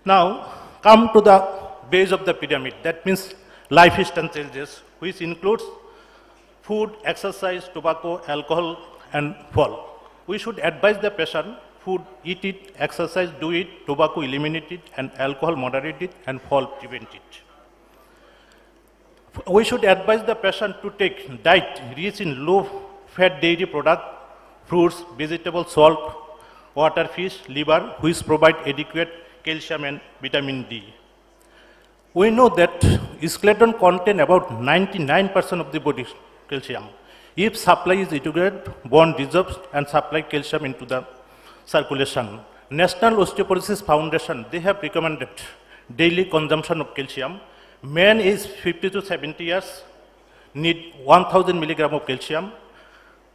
Now, come to the base of the pyramid. That means lifestyle changes, which includes food, exercise, tobacco, alcohol, and fall. We should advise the patient: food, eat it; exercise, do it; tobacco, eliminate it; and alcohol, moderate it; and fall, prevent it. We should advise the patient to take diet rich in low-fat dairy product, fruits, vegetables, salt, water, fish, liver, which provide adequate calcium and vitamin D. We know that skeleton contain about 99% of the body's calcium. If supply is adequate, bone dissolves and supply calcium into the circulation. National Osteoporosis Foundation, they have recommended daily consumption of calcium. Men is 50 to 70 years need 1000 milligram of calcium,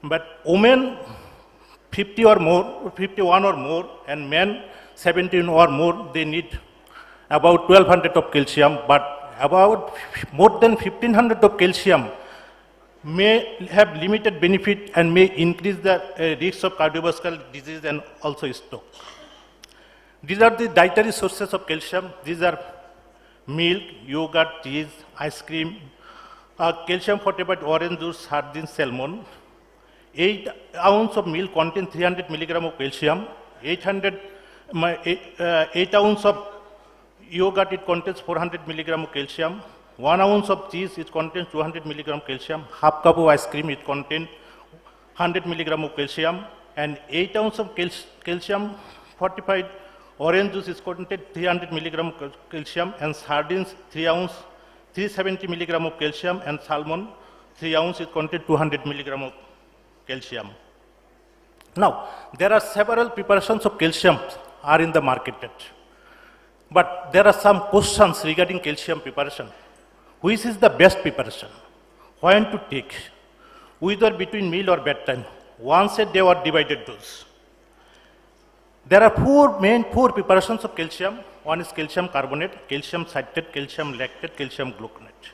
but women 51 or more, and men 17 or more, they need about 1200 of calcium, but about more than 1500 of calcium may have limited benefit and may increase the risk of cardiovascular disease and also stroke. These are the dietary sources of calcium. These are milk, yogurt, cheese, ice cream, calcium fortified orange juice, sardines, salmon. 8 ounces of milk contain 300 milligram of calcium. 8 ounces of yogurt, it contains 400 milligram of calcium. 1 ounce of cheese, it contains 200 milligram calcium. Half cup of ice cream, it contains 100 milligram of calcium. And 8 ounces of calcium fortified orange juice is contains 300 milligram of calcium. And sardines, 3 ounce, 370 milligram of calcium. And salmon, 3 ounce, it contains 200 milligram of calcium. Now, there are several preparations of calcium are in the market. But there are some questions regarding calcium preparation. Which is the best preparation? When to take? Whether between meal or bedtime? Once a day or divided dose? There are four preparations of calcium. One is calcium carbonate, calcium citrate, calcium lactate, calcium gluconate.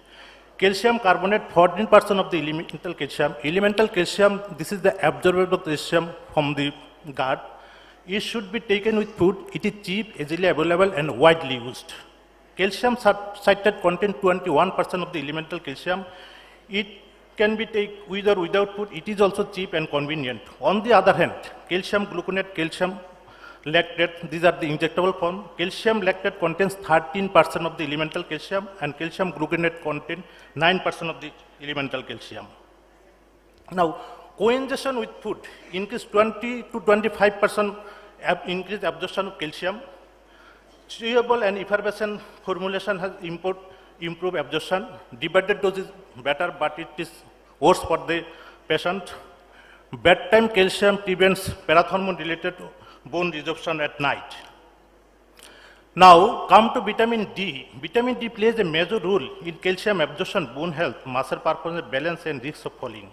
Calcium carbonate, 14% of the elemental calcium. Elemental calcium, this is the absorbable calcium from the gut. It should be taken with food. It is cheap, easily available, and widely used. Calcium citrate contains 21% of the elemental calcium. It can be taken with or without food. It is also cheap and convenient. On the other hand, calcium gluconate, calcium lactate, these are the injectable form. Calcium lactate contains 13% of the elemental calcium, and calcium gluconate contains 9% of the elemental calcium. Now, co-ingestion with food increase 20 to 25% increased absorption of calcium. Chewable and effervescent formulation has improved absorption. Divided dose is better, but it is worse for the patient. Bedtime calcium prevents parathormone-related bone resorption at night. Now, come to vitamin D. Vitamin D plays a major role in calcium absorption, bone health, muscle performance, balance, and risk of falling.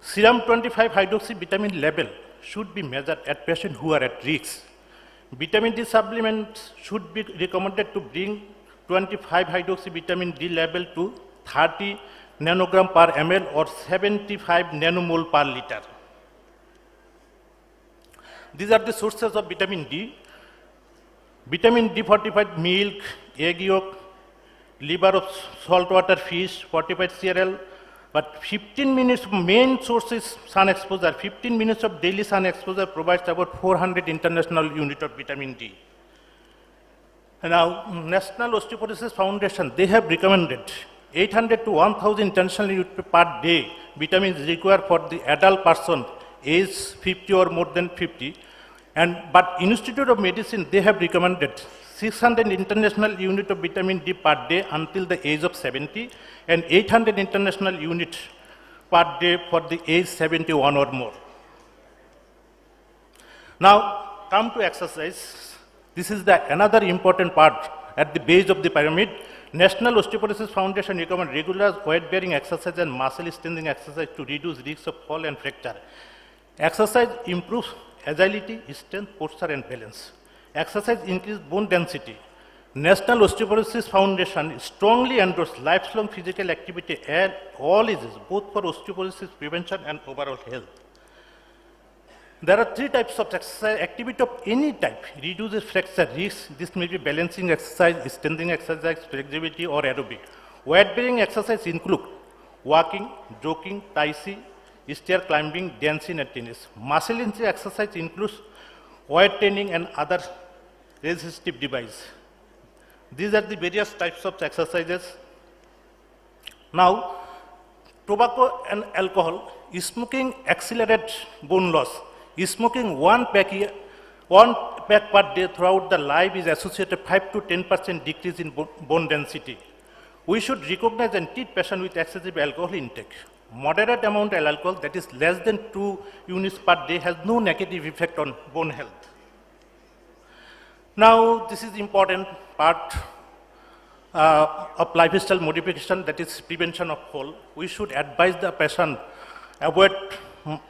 Serum 25-hydroxy vitamin level should be measured at patients who are at risk. Vitamin D supplements should be recommended to bring 25-hydroxy vitamin D level to 30 nanogram per ml or 75 nanomole per liter. These are the sources of vitamin D. Vitamin D fortified milk, egg yolk, liver of saltwater fish, fortified cereal, but 15 minutes main source is sun exposure. 15 minutes of daily sun exposure provides about 400 international unit of vitamin D. Now, National Osteoporosis Foundation, they have recommended 800 to 1000 international units per day vitamins required for the adult person age 50 or more than 50. But Institute of Medicine, they have recommended 600 international unit of vitamin D per day until the age of 70 and 800 international units per day for the age 71 or more. Now, come to exercise. This is another important part at the base of the pyramid. National Osteoporosis Foundation recommends regular weight-bearing exercise and muscle strengthening exercise to reduce risks of fall and fracture. Exercise improves agility, strength, posture, and balance. Exercise increases bone density. National Osteoporosis Foundation strongly endorses lifelong physical activity at all ages, both for osteoporosis prevention and overall health. There are 3 types of exercise. Activity of any type reduces fracture risk. This may be balancing exercise, strengthening exercise, flexibility, or aerobic. Weight-bearing exercise include walking, jogging, tai chi, stair climbing, dancing, and tennis. Muscle-intensive exercise includes weight training and other resistive devices. These are the various types of exercises. Now, tobacco and alcohol, smoking accelerates bone loss. Smoking one pack per day throughout the life is associated 5 to 10% decrease in bone density. We should recognize and treat patients with excessive alcohol intake. Moderate amount of alcohol, that is less than 2 units per day, has no negative effect on bone health. Now, this is important part of lifestyle modification, that is prevention of fall. We should advise the patient avoid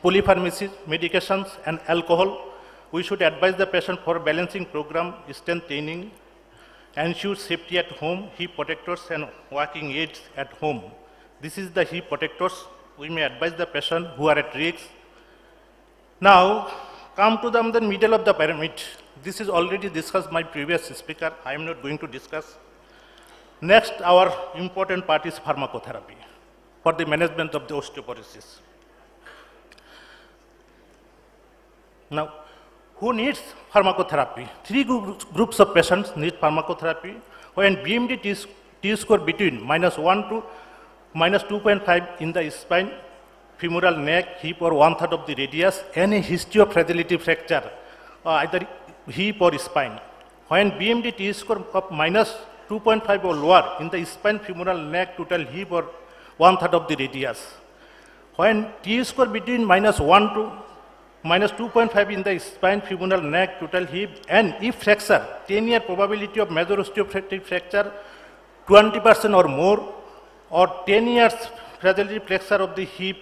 polypharmacy medications and alcohol. We should advise the patient for balancing program, strength training, ensure safety at home, hip protectors and walking aids at home. This is the hip protectors. We may advise the patient who are at risk. Now, come to the middle of the pyramid. This is already discussed by previous speaker. I am not going to discuss. Next, our important part is pharmacotherapy for the management of the osteoporosis. Now, who needs pharmacotherapy? 3 groups of patients need pharmacotherapy. When BMD T-score between -1 to -2.5 in the spine, femoral neck, hip or 1/3 of the radius, any history of fragility fracture, either hip or spine. When BMD T-score of -2.5 or lower in the spine, femoral neck, total hip or 1/3 of the radius. When T-score between -1 to -2.5 in the spine, femoral neck, total hip, and if fracture, 10-year probability of major osteoporotic fracture 20% or more, or 10 years fragility fracture of the hip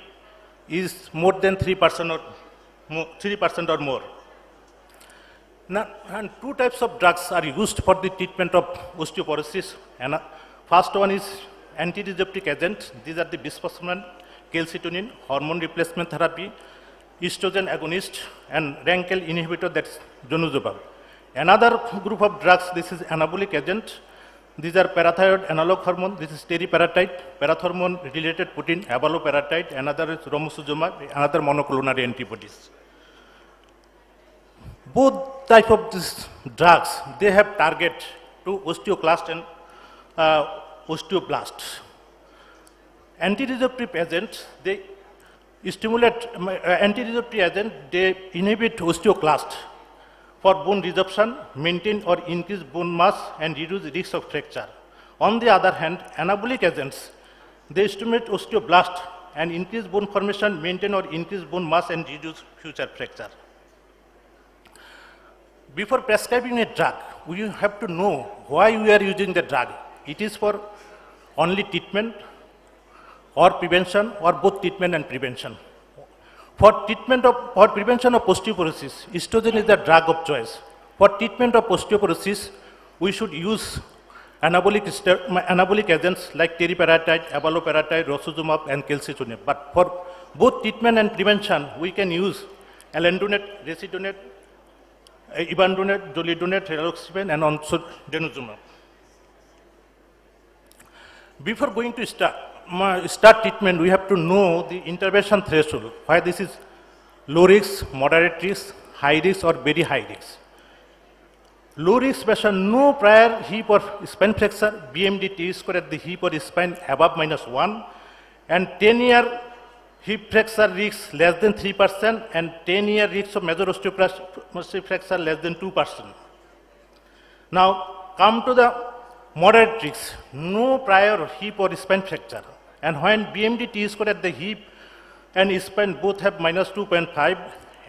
is more than 3% or more. Now, and 2 types of drugs are used for the treatment of osteoporosis. And first one is anti-disruptive agent. These are the bisphosphonate, calcitonin, hormone replacement therapy, estrogen agonist, and Rankel inhibitor, that's denosumab. Another group of drugs, this is anabolic agent. These are parathyroid analog hormone. This is teriparatide, parathormone related protein, abaloparatide. Another is romosozumab, another monoclonal antibodies. Both type of these drugs, they have target to osteoclast and osteoblast. Anti-disruptive agents, they stimulate, anti-disruptive agent, they inhibit osteoclast for bone resorption, maintain or increase bone mass and reduce the risk of fracture. On the other hand, anabolic agents, they stimulate osteoblast and increase bone formation, maintain or increase bone mass and reduce future fracture. Before prescribing a drug, we have to know why we are using the drug. It is for only treatment or prevention, or both treatment and prevention. For prevention of osteoporosis, estrogen is the drug of choice. For treatment of osteoporosis, we should use anabolic agents like teriparatide, abaloparatide, rosuzumab, and calcitonin. But for both treatment and prevention, we can use alendronate, recidonate, ibandronate, zoledronate, raloxifene, and also denosumab. before going to start treatment, we have to know the intervention threshold, why this is low risk, moderate risk, high risk, or very high risk. Low risk patient, no prior hip or spine fracture, BMD T-score at the hip or spine above -1, and 10-year hip fracture risk less than 3%, and 10-year risk of major osteoporosis fracture less than 2%. Now, come to the moderate risk, no prior hip or spine fracture, and when BMD T-score at the hip and spine both have -2.5,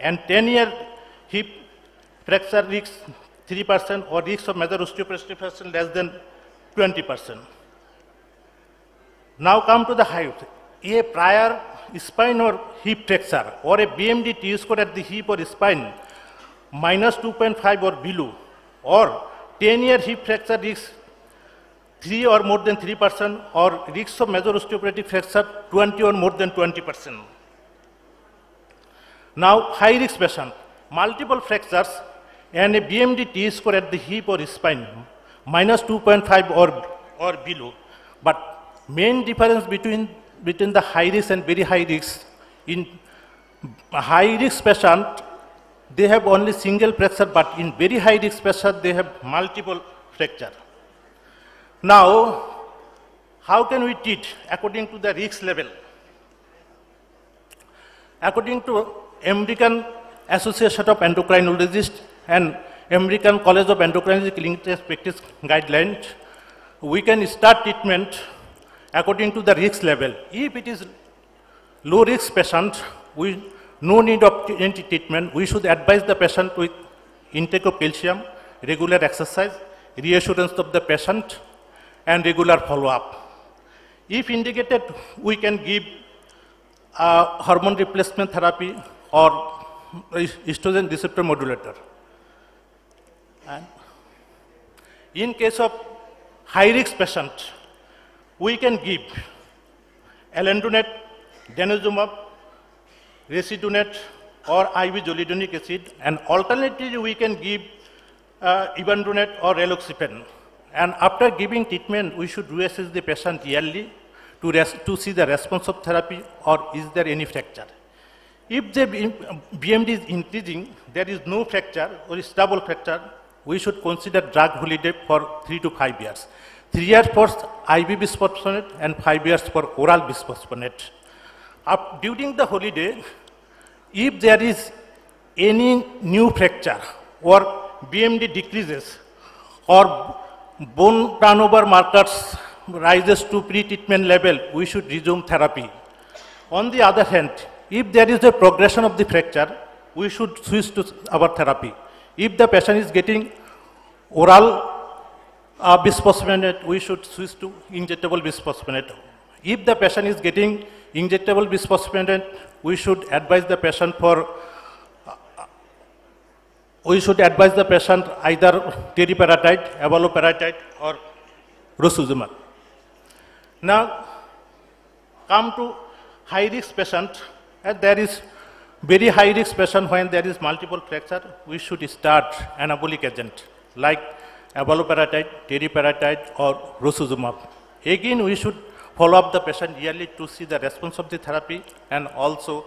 and 10-year hip fracture risk 3%, or risk of major osteoporosis fracture less than 20%. Now come to the height. A prior spine or hip fracture or a BMD T-score at the hip or spine -2.5 or below, or 10-year hip fracture risk 3 or more than 3%, or risk of major osteoporotic fracture 20 or more than 20%. Now, high risk patient, multiple fractures and a BMD T-score at the hip or spine -2.5 or below. But main difference between the high risk and very high risk, in high risk patient, they have only single fracture, but in very high risk patient, they have multiple fracture. Now, how can we treat according to the risk level? According to American Association of Endocrinologists and American College of Endocrinology Clinical Practice Guidelines, we can start treatment according to the risk level. If it is low risk patient, we no need of any treatment. We should advise the patient with intake of calcium, regular exercise, reassurance of the patient, and regular follow-up. If indicated, we can give hormone replacement therapy or estrogen receptor modulator. And in case of high-risk patient, we can give alendronate, denosumab, residronate, or IV zoledronic acid, and alternatively we can give ivandronate or raloxifene. And after giving treatment, we should reassess the patient yearly to see the response of therapy or is there any fracture. If the BMD is increasing, there is no fracture or stable fracture, we should consider drug holiday for 3 to 5 years. 3 years for IV bisphosphonate and 5 years for oral bisphosphonate. During the holiday, if there is any new fracture or BMD decreases or bone turnover markers rises to pre-treatment level, we should resume therapy. On the other hand, if there is a progression of the fracture, we should switch to our therapy. If the patient is getting oral bisphosphonate, we should switch to injectable bisphosphonate. If the patient is getting injectable bisphosphonate, we should advise the patient either teriparatide, abaloparatide, or rosuzumab. Now, come to high-risk patient. And there is very high-risk patient when there is multiple fracture, we should start anabolic agent like abaloparatide, teriparatide, or rosuzumab. Again, we should follow up the patient yearly to see the response of the therapy and also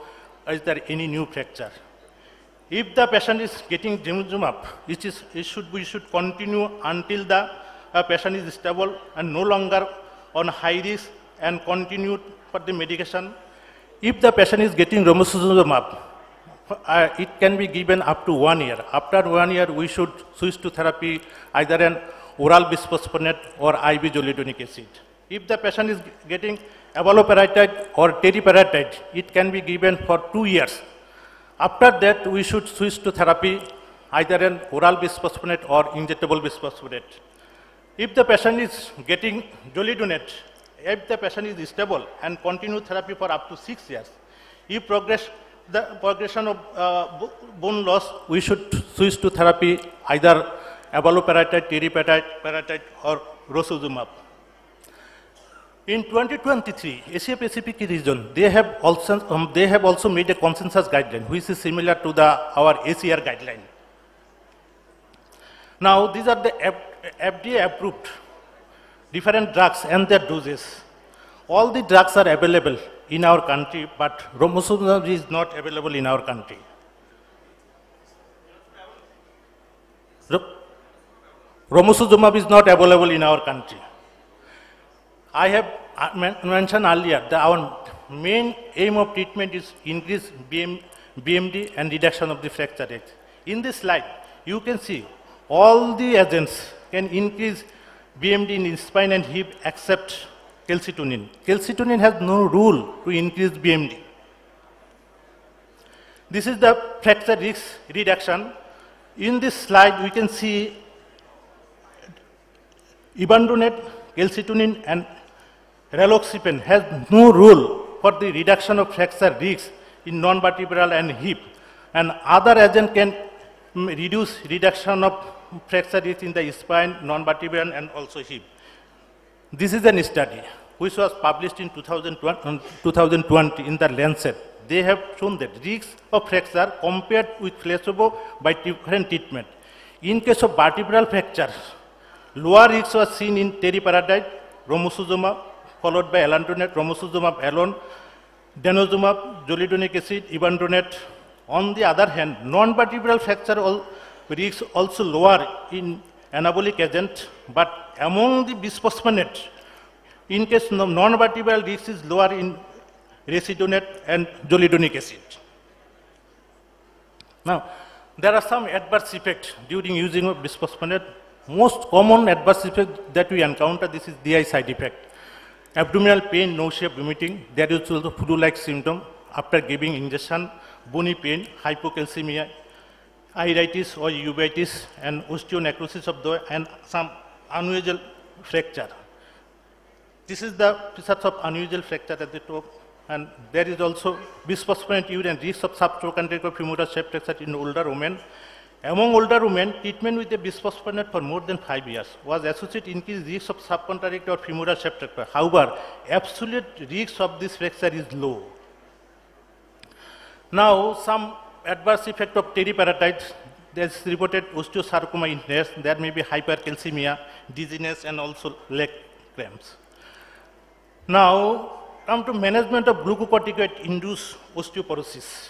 is there any new fracture. If the patient is getting denosumab, we should continue until the patient is stable and no longer on high risk and continue for the medication. If the patient is getting rheumatology, it can be given up to 1 year. After 1 year, we should switch to therapy, either an oral bisphosphonate or IV zoledronic acid. If the patient is getting abaloparatide or teriparatide, it can be given for 2 years. After that, we should switch to therapy, either an oral bisphosphonate or injectable bisphosphonate. If the patient is getting zoledronate, if the patient is stable and continue therapy for up to 6 years, if the progression of bone loss, we should switch to therapy, either abaloparatide, teriparatide, or rosuzumab. In 2023, Asia Pacific region, they have also made a consensus guideline, which is similar to our ACR guideline. Now, these are the FDA approved different drugs and their doses. All the drugs are available in our country, but romosozumab is not available in our country. Romosozumab is not available in our country. I have mentioned earlier that our main aim of treatment is increase BMD and reduction of the fracture rate. In this slide, you can see all the agents can increase BMD in spine and hip except calcitonin. Calcitonin has no rule to increase BMD. This is the fracture risk reduction. In this slide, we can see ibandronate, calcitonin, and raloxifene has no role for the reduction of fracture risk in non-vertebral and hip, and other agent can reduce reduction of fracture risk in the spine, non-vertebral, and also hip. This is a study which was published in 2020 in the Lancet. They have shown that risks of fracture compared with placebo by different treatment. In case of vertebral fracture, lower risk was seen in teriparatide, romosozumab, followed by alendronate, romosozumab alone, denosumab, zoledronic acid, ibandronate. On the other hand, non-vertebral fracture risk also lower in anabolic agent, but among the bisphosphonate, in case of non-vertebral risk is lower in recidonate and zoledronic acid. Now, there are some adverse effects during using of bisphosphonate. Most common adverse effect that we encounter, this is DI side effect. Abdominal pain, nausea, vomiting. There is also flu-like symptom after giving injection, bony pain, hypocalcemia, iritis or uveitis, and osteonecrosis of the and some unusual fracture. This is the pictures of unusual fracture at the top, and there is also bisphosphonate urine risk of subtrochanteric femoral shaft fracture in older women. Among older women, treatment with the bisphosphonate for more than 5 years was associated increased risk of subcontractile or femoral shaft fracture. However, absolute risk of this fracture is low. Now, some adverse effect of teriparatide. There is reported osteosarcoma in breast. There may be hypercalcemia, dizziness, and also leg cramps. Now, come to management of glucocorticoid-induced osteoporosis.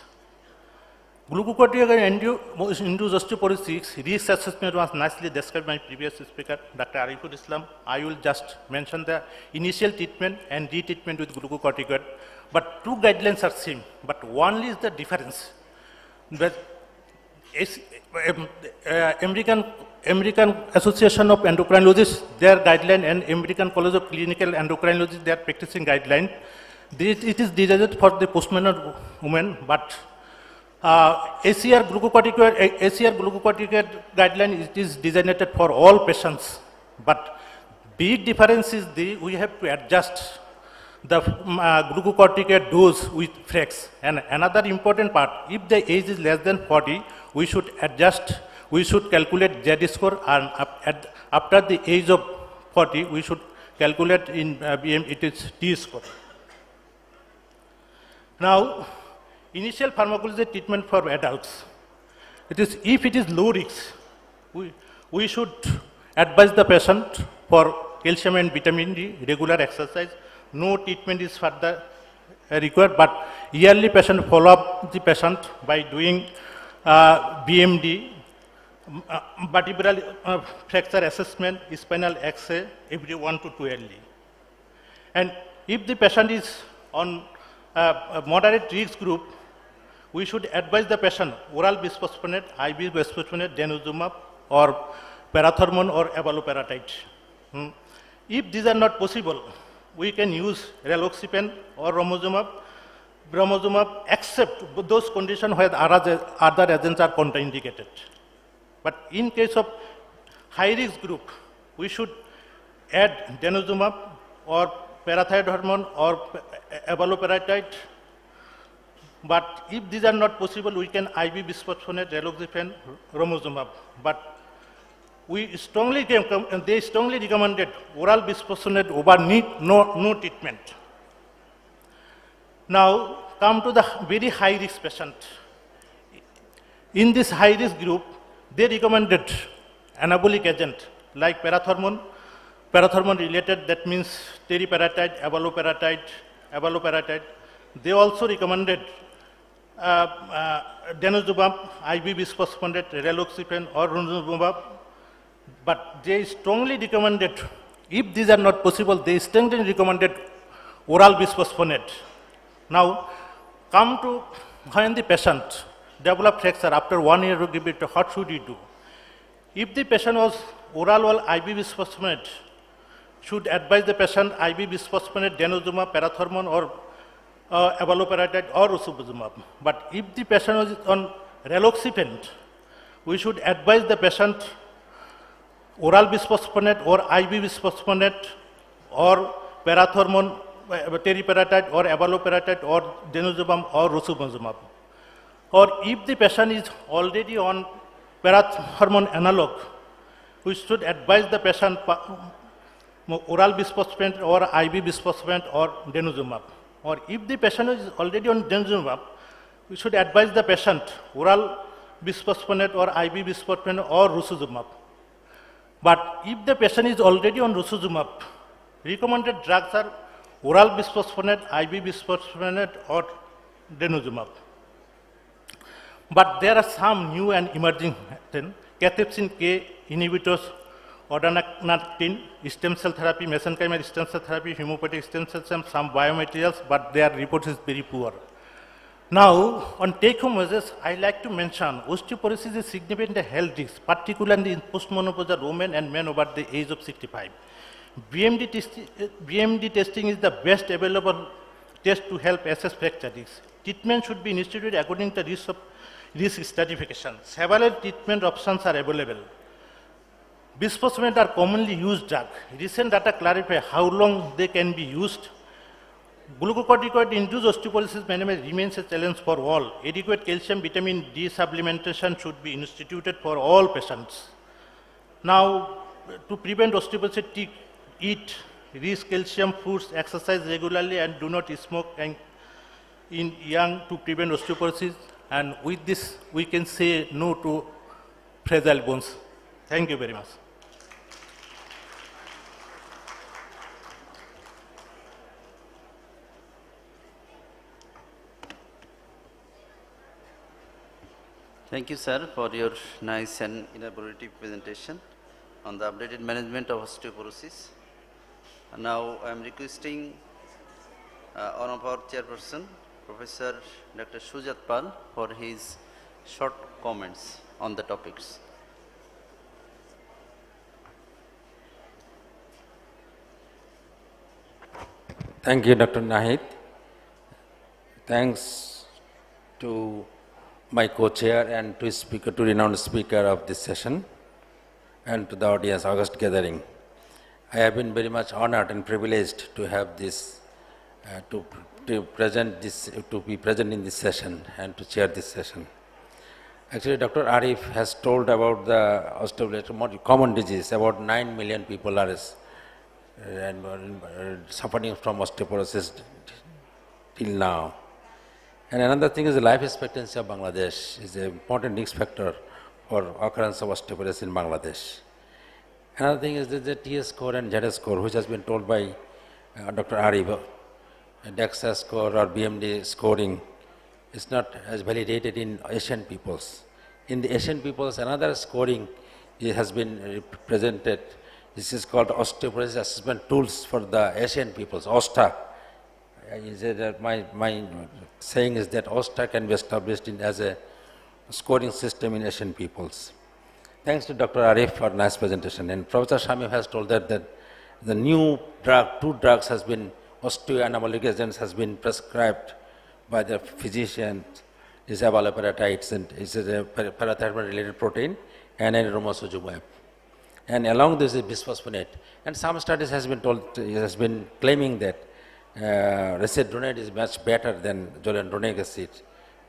Glucocorticoid-induced osteoporosis risk assessment was nicely described by previous speaker, Dr. Ariful Islam. I will just mention the initial treatment and retreatment with glucocorticoid. But two guidelines are same, but one is the difference. The American Association of Endocrinologists, their guideline, and American College of Clinical Endocrinology, their practicing guideline. It is designed for the postmenopause women, but ACR glucocorticoid guideline, it is designed for all patients. But big difference is we have to adjust the glucocorticoid dose with FREX. And another important part, if the age is less than 40, we should adjust, we should calculate Z score, and after the age of 40, we should calculate in BM, it is T score. Now, initial pharmacology treatment for adults. It is, if it is low risk, we should advise the patient for calcium and vitamin D, regular exercise. No treatment is further required, but yearly patient follow up the patient by doing BMD, vertebral fracture assessment, spinal X-ray every 1 to 2 yearly. And if the patient is on a moderate risk group, we should advise the patient oral bisphosphonate, IV bisphosphonate, denosumab, or parathormone or abaloparatide. If these are not possible, we can use raloxifene or bromozumab, except those conditions where other agents are contraindicated. But in case of high-risk group, we should add denosumab or parathyroid hormone or abaloparatide. But if these are not possible, we can IV bisphosphonate, raloxifene, romosozumab. But they strongly recommended oral bisphosphonate over no treatment. Now, come to the very high-risk patient. In this high-risk group, they recommended anabolic agent like parathormone, parathormone related, that means teriparatide, abaloparatide. They also recommended denosumab, IV bisphosphonate, raloxifene or ranibizumab, but they strongly recommended, if these are not possible, they strongly recommended oral bisphosphonate. Now, come to when the patient develop fracture after 1 year of give it, what should you do? If the patient was oral or IV bisphosphonate, should advise the patient IV bisphosphonate, denosumab, parathormone or abaloparatide or rosubizumab. But if the patient was on raloxifene, we should advise the patient oral bisphosphonate or IV bisphosphonate or parathormone, teriparatide or abaloparatide or denosumab or rosubizumab. Or if the patient is already on parathormone analog, we should advise the patient oral bisphosphonate or IV bisphosphonate or denosumab. Or if the patient is already on denosumab, we should advise the patient oral bisphosphonate or IV bisphosphonate or rosuzumab. But if the patient is already on rosuzumab, recommended drugs are oral bisphosphonate, IV bisphosphonate or denosumab. But there are some new and emerging cathepsin K inhibitors, odonactin, stem cell therapy, mesenchymal stem cell therapy, homeopathic stem cell, some biomaterials, but their report is very poor. Now, on take-home measures, I like to mention osteoporosis is significant health risk, particularly in postmenopausal women and men over the age of 65. BMD testing is the best available test to help assess fracture risk. Treatment should be instituted according to risk stratification. Several treatment options are available. Bisphosphonates are commonly used drug. Recent data clarify how long they can be used. Glucocorticoid-induced osteoporosis management remains a challenge for all. Adequate calcium vitamin D supplementation should be instituted for all patients. Now, to prevent osteoporosis, eat rich calcium foods, exercise regularly, and do not smoke in young to prevent osteoporosis. And with this, we can say no to fragile bones. Thank you very much. Thank you, sir, for your nice and elaborative presentation on the updated management of osteoporosis. And now I am requesting one of our chairperson, Professor Dr. Sujat Pal, for his short comments on the topics. Thank you, Dr. Nahid. Thanks to my co-chair and to renowned speaker of this session and to the audience, August gathering. I have been very much honored and privileged to have this, to be present in this session and to chair this session. Actually, Dr. Arif has told about the osteoporosis, common disease. About 9 million people are suffering from osteoporosis till now. And another thing is the life expectancy of Bangladesh is an important risk factor for occurrence of osteoporosis in Bangladesh. Another thing is the TS score and ZS score, which has been told by Dr. Arif. DEXA score or BMD scoring is not as validated in Asian peoples. In the Asian peoples, another scoring has been presented. This is called osteoporosis assessment tools for the Asian peoples, OSTA. My saying is that OSTA can be established as a scoring system in Asian peoples. Thanks to Dr. Arif for nice presentation. And Professor Shamim has told that the new drug, 2 drugs has been, osteoanabolic agents has been prescribed by the physician, is abaloparatides and is a parathyroid related protein and a romosozumab. And along this is bisphosphonate. And some studies has been claiming that resedronate is much better than zoledronic acid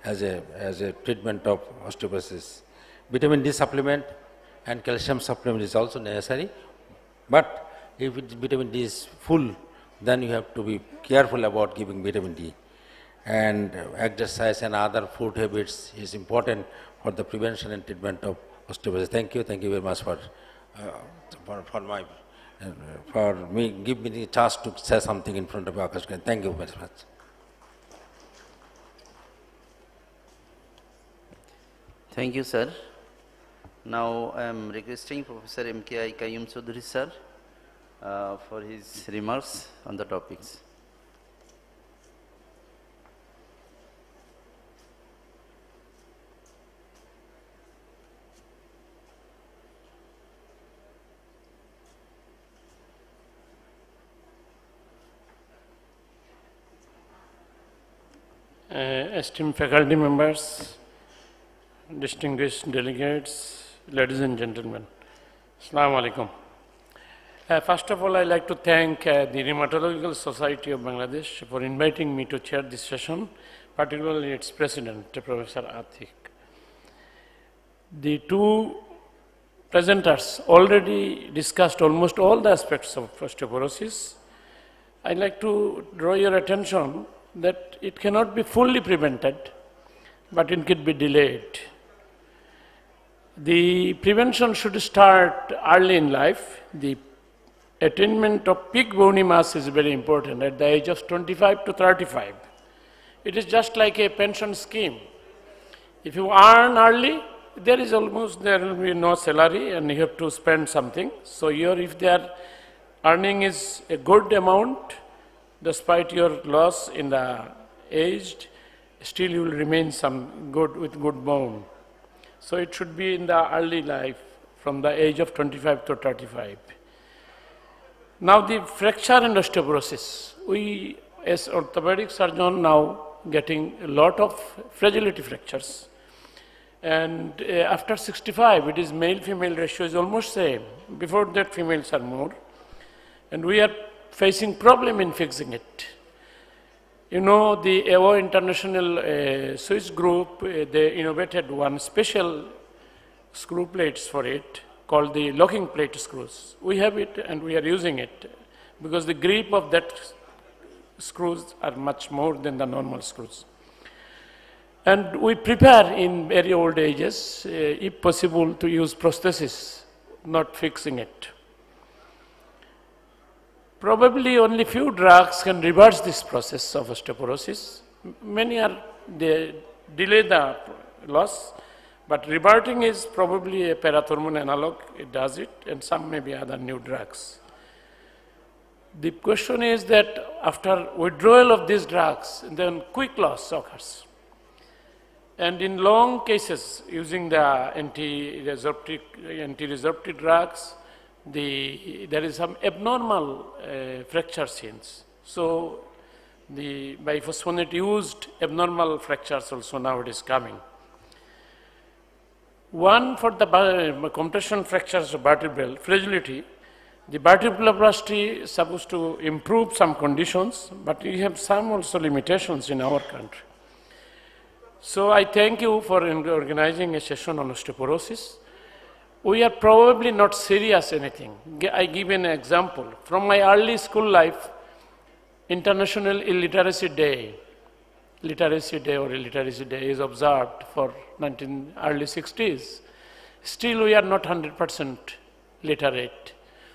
as a treatment of osteoporosis. Vitamin D supplement and calcium supplement is also necessary, but if vitamin D is full, then you have to be careful about giving vitamin D. And exercise and other food habits is important for the prevention and treatment of osteoporosis. Thank you very much for my for me, give me the chance to say something in front of Akash. Thank you very much. Thank you, sir. Now I am requesting Professor MKI Qayyum Chaudhary, sir, for his remarks on the topics. Esteemed faculty members, distinguished delegates, ladies and gentlemen, Assalamu alaikum. First of all, I'd like to thank the Rheumatological Society of Bangladesh for inviting me to chair this session, particularly its president, Professor Atik. The two presenters already discussed almost all the aspects of osteoporosis. I'd like to draw your attention that it cannot be fully prevented, but it can be delayed. The prevention should start early in life. The attainment of peak bony mass is very important at the age of 25 to 35. It is just like a pension scheme. If you earn early, there will be no salary and you have to spend something. So if their earning is a good amount, despite your loss in the aged, still you will remain with good bone. So it should be in the early life, from the age of 25 to 35. Now the fracture and osteoporosis. We as orthopedic surgeon now getting a lot of fragility fractures. And after 65, it is male-female ratio is almost same. Before that, females are more. And we are facing problem in fixing it. You know, the EVO International Swiss group, they innovated one special screw plates for it called the locking plate screws. We have it and we are using it because the grip of that screws are much more than the normal screws. And we prepare in very old ages, if possible, to use prosthesis, not fixing it. Probably only few drugs can reverse this process of osteoporosis. Many they delay the loss, but reverting is probably a parathormone analog, it does it, and some may be other new drugs. The question is that after withdrawal of these drugs, then quick loss occurs. And in long cases, using the anti-resorptive drugs, there is some abnormal fracture scenes. So the biphosphonate used abnormal fractures also now it is coming. One for the compression fractures of vertebral fragility, the vertebroplasty is supposed to improve some conditions, but we have some also limitations in our country. So I thank you for organizing a session on osteoporosis. We are probably not serious anything. I give an example. From my early school life, International Illiteracy Day is observed for early 60s. Still we are not 100% literate.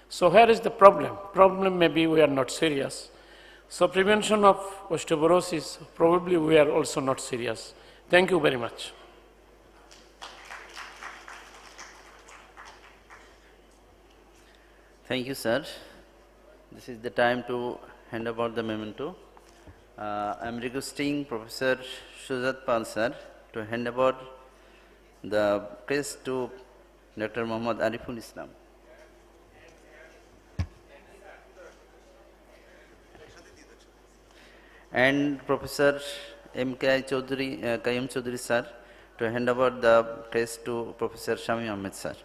So where is the problem? Problem maybe we are not serious. So prevention of osteoporosis, probably we are also not serious. Thank you very much. Thank you, sir. This is the time to hand over the memento. I am requesting Professor Shujat Pal, sir, to hand over the crest to Dr. Muhammad Ariful Islam. And Professor MKI Qayyum Chaudhary, sir, to hand over the crest to Professor Shami Ahmed, sir.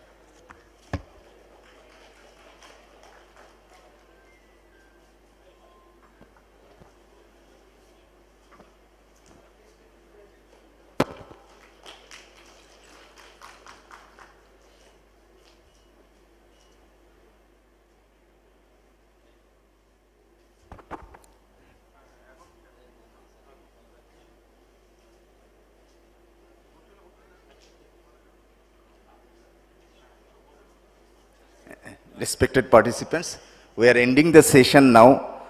Respected participants, We are ending the session now.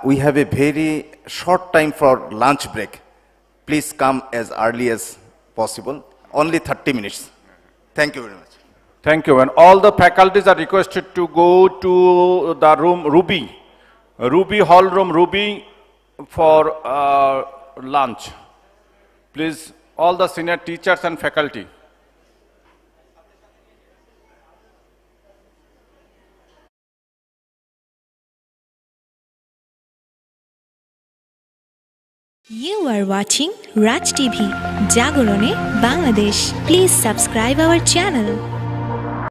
We have a very short time for lunch break. Please come as early as possible. Only 30 minutes. Thank you very much. Thank you. And all the faculties are requested to go to the room Ruby, Hall room Ruby for lunch. Please, all the senior teachers and faculty. You are watching Raj TV, Jagorone, Bangladesh. Please subscribe our channel.